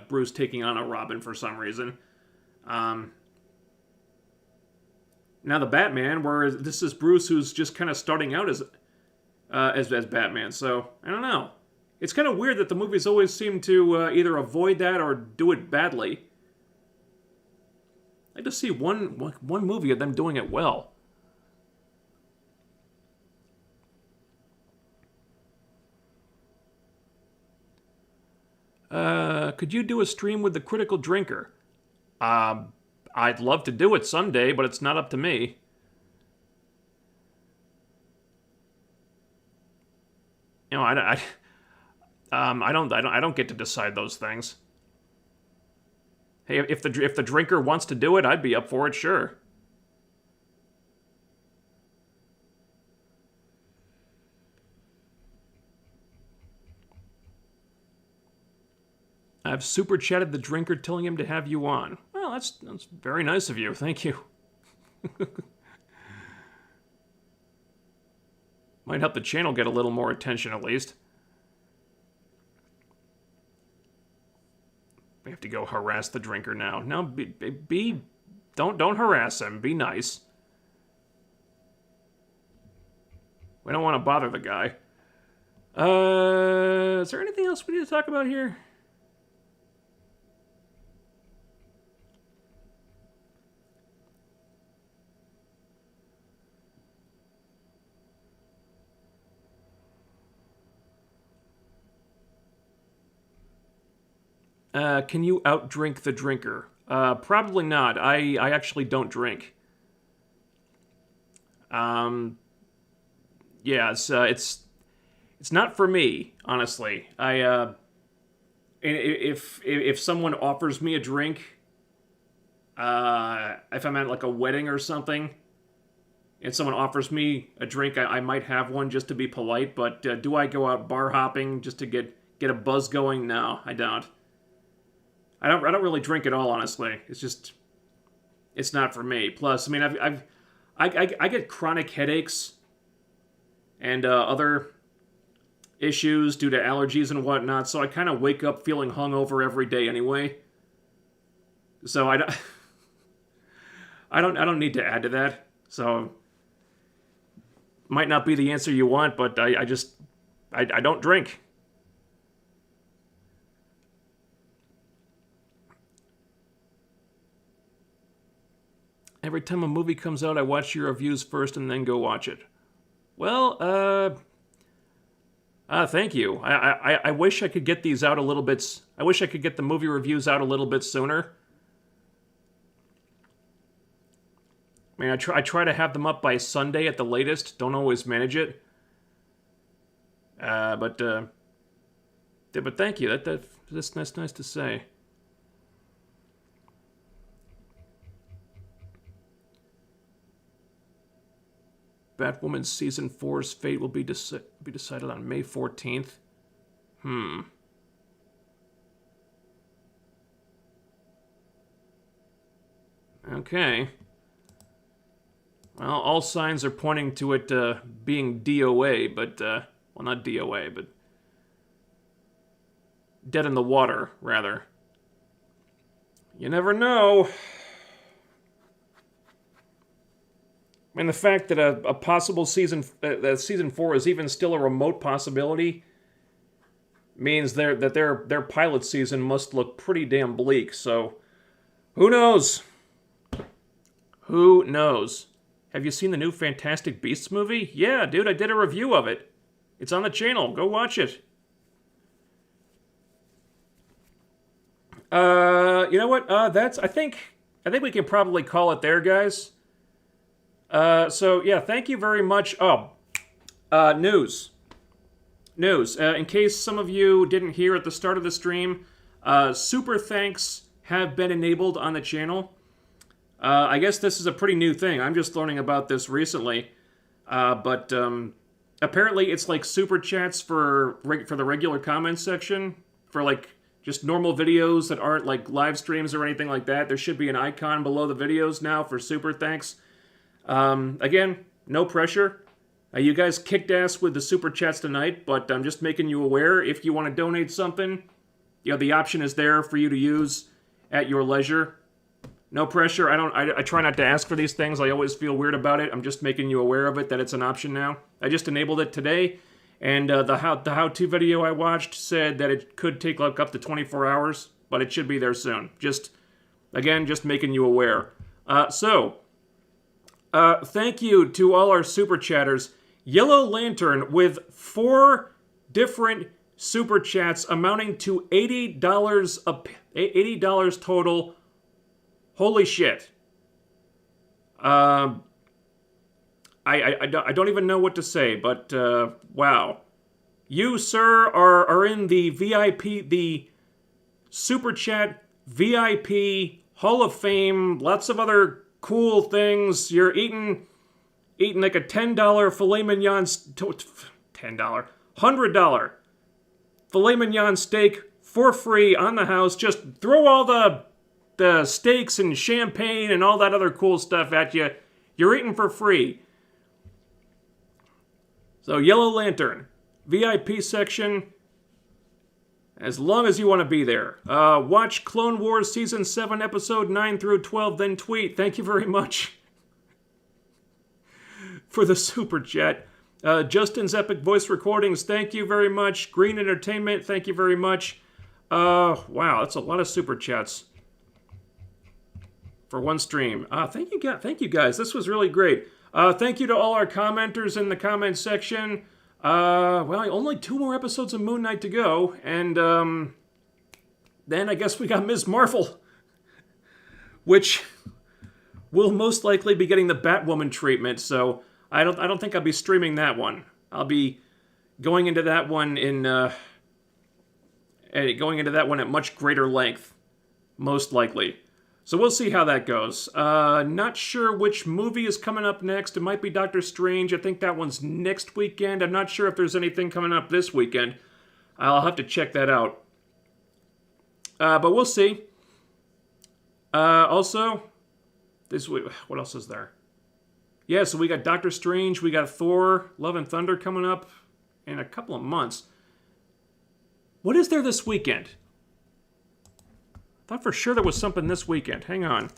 Bruce taking on a Robin for some reason. Now the Batman, where this is Bruce who's just kind of starting out as Batman. So I don't know. It's kind of weird that the movies always seem to either avoid that or do it badly. I'd like to see one movie of them doing it well. Could you do a stream with the Critical Drinker? I'd love to do it someday, but it's not up to me. You know, I don't get to decide those things. Hey, if the drinker wants to do it, I'd be up for it, sure. I've super chatted the drinker telling him to have you on. Well, that's very nice of you. Thank you. Might help the channel get a little more attention at least. We have to go harass the drinker now. No, don't harass him. Be nice. We don't want to bother the guy. Is there anything else we need to talk about here? Can you outdrink the drinker? Probably not. I actually don't drink. Yeah, it's not for me, honestly. If someone offers me a drink, if I'm at like a wedding or something, and someone offers me a drink, I might have one just to be polite, but do I go out bar hopping just to get a buzz going? No, I don't. I don't really drink at all, honestly. It's not for me. Plus, I mean, I get chronic headaches and other issues due to allergies and whatnot, so I kind of wake up feeling hungover every day anyway. So I don't need to add to that. So might not be the answer you want, but I don't drink. Every time a movie comes out, I watch your reviews first and then go watch it. Well, thank you. I wish I could get these out a little bit. I wish I could get the movie reviews out a little bit sooner. I mean, I try to have them up by Sunday at the latest. Don't always manage it. But thank you. That's nice to say. Batwoman Season 4's fate will be decided on May 14th. Okay. Well, all signs are pointing to it being DOA, but, well, not DOA, but Dead in the Water, rather. You never know. I mean, the fact that a possible season 4 is even still a remote possibility means that their pilot season must look pretty damn bleak. So, who knows? Who knows? Have you seen the new Fantastic Beasts movie? Yeah, dude, I did a review of it. It's on the channel. Go watch it. You know what? I think we can probably call it there, guys. So, yeah, thank you very much. Oh, news. In case some of you didn't hear at the start of the stream, super thanks have been enabled on the channel. I guess this is a pretty new thing. I'm just learning about this recently. But apparently it's like super chats for the regular comments section. For like just normal videos that aren't like live streams or anything like that. There should be an icon below the videos now for super thanks. Again, no pressure. You guys kicked ass with the super chats tonight, but I'm just making you aware. If you want to donate something, you know, the option is there for you to use at your leisure. No pressure. I try not to ask for these things. I always feel weird about it. I'm just making you aware of it, that it's an option now. I just enabled it today, and the how-to video I watched said that it could take like up to 24 hours, but it should be there soon. Just making you aware. Thank you to all our super chatters. Yellow Lantern with 4 different super chats amounting to $80 total. Holy shit. I don't even know what to say, but wow. You, sir, are in the VIP, the Super Chat VIP Hall of Fame, lots of other cool things. You're eating like a $10 filet mignon, $10, $100 filet mignon steak for free on the house. Just throw all the steaks and champagne and all that other cool stuff at you. You're eating for free. So, Yellow Lantern, VIP section, as long as you want to be there. Watch Clone Wars Season 7, Episode 9 through 12, then tweet. Thank you very much for the super chat. Justin's Epic Voice Recordings, thank you very much. Green Entertainment, thank you very much. Wow, that's a lot of super chats for one stream. Thank you guys. This was really great. Thank you to all our commenters in the comment section. Well, only 2 more episodes of Moon Knight to go, and then I guess we got Ms. Marvel, which will most likely be getting the Batwoman treatment. So I don't think I'll be streaming that one. I'll be going into that one at much greater length, most likely. So we'll see how that goes. Not sure which movie is coming up next. It might be Doctor Strange. I think that one's next weekend. I'm not sure if there's anything coming up this weekend. I'll have to check that out. But we'll see. Also, this week, what else is there? Yeah, so we got Doctor Strange, we got Thor, Love and Thunder coming up in a couple of months. What is there this weekend? Thought for sure there was something this weekend. Hang on.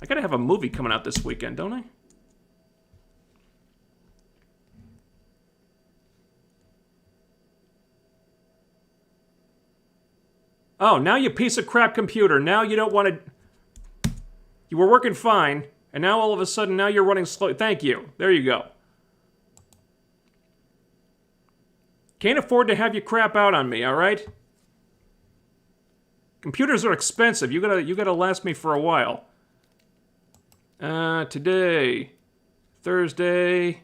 I gotta have a movie coming out this weekend, don't I? Oh, now you piece of crap computer. Now you don't want to... You were working fine, and now all of a sudden, now you're running slow. Thank you. There you go. Can't afford to have you crap out on me, all right? Computers are expensive. You gotta last me for a while. Today, Thursday.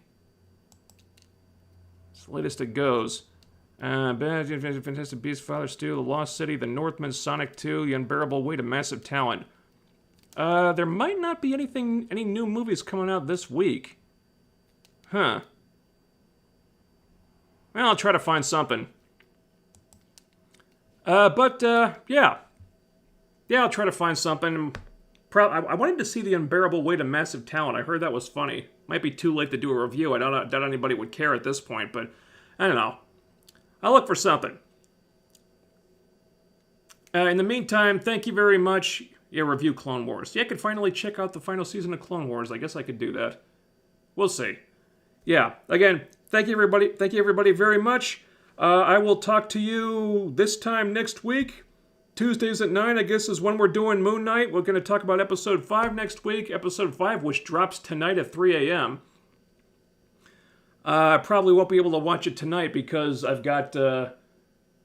It's the latest it goes. Fantastic Beasts, Father Stew, The Lost City, The Northman, Sonic 2, The Unbearable Weight of Massive Talent. There might not be any new movies coming out this week. Huh. Well, I'll try to find something. Yeah. Yeah, I'll try to find something. I wanted to see The Unbearable Weight of Massive Talent. I heard that was funny. Might be too late to do a review. I doubt anybody would care at this point, but I don't know. I'll look for something. In the meantime, thank you very much. Yeah, review Clone Wars. Yeah, I could finally check out the final season of Clone Wars. I guess I could do that. We'll see. Yeah, again, thank you everybody. Thank you everybody very much. I will talk to you this time next week. Tuesdays at 9, I guess, is when we're doing Moon Knight. We're going to talk about Episode 5 next week. Episode 5, which drops tonight at 3 a.m. I probably won't be able to watch it tonight because I've got, I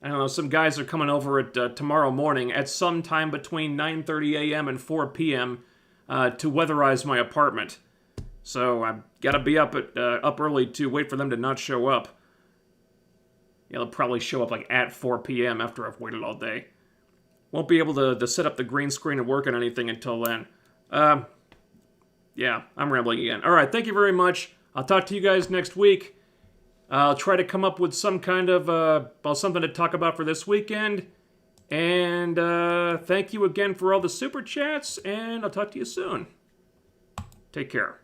don't know, some guys are coming over at tomorrow morning at some time between 9:30 a.m. and 4 p.m. To weatherize my apartment. So I've got to be up early to wait for them to not show up. Yeah, they'll probably show up like at 4 p.m. after I've waited all day. Won't be able to set up the green screen and work on anything until then. Yeah, I'm rambling again. All right, thank you very much. I'll talk to you guys next week. I'll try to come up with some kind of, something to talk about for this weekend. And thank you again for all the super chats, and I'll talk to you soon. Take care.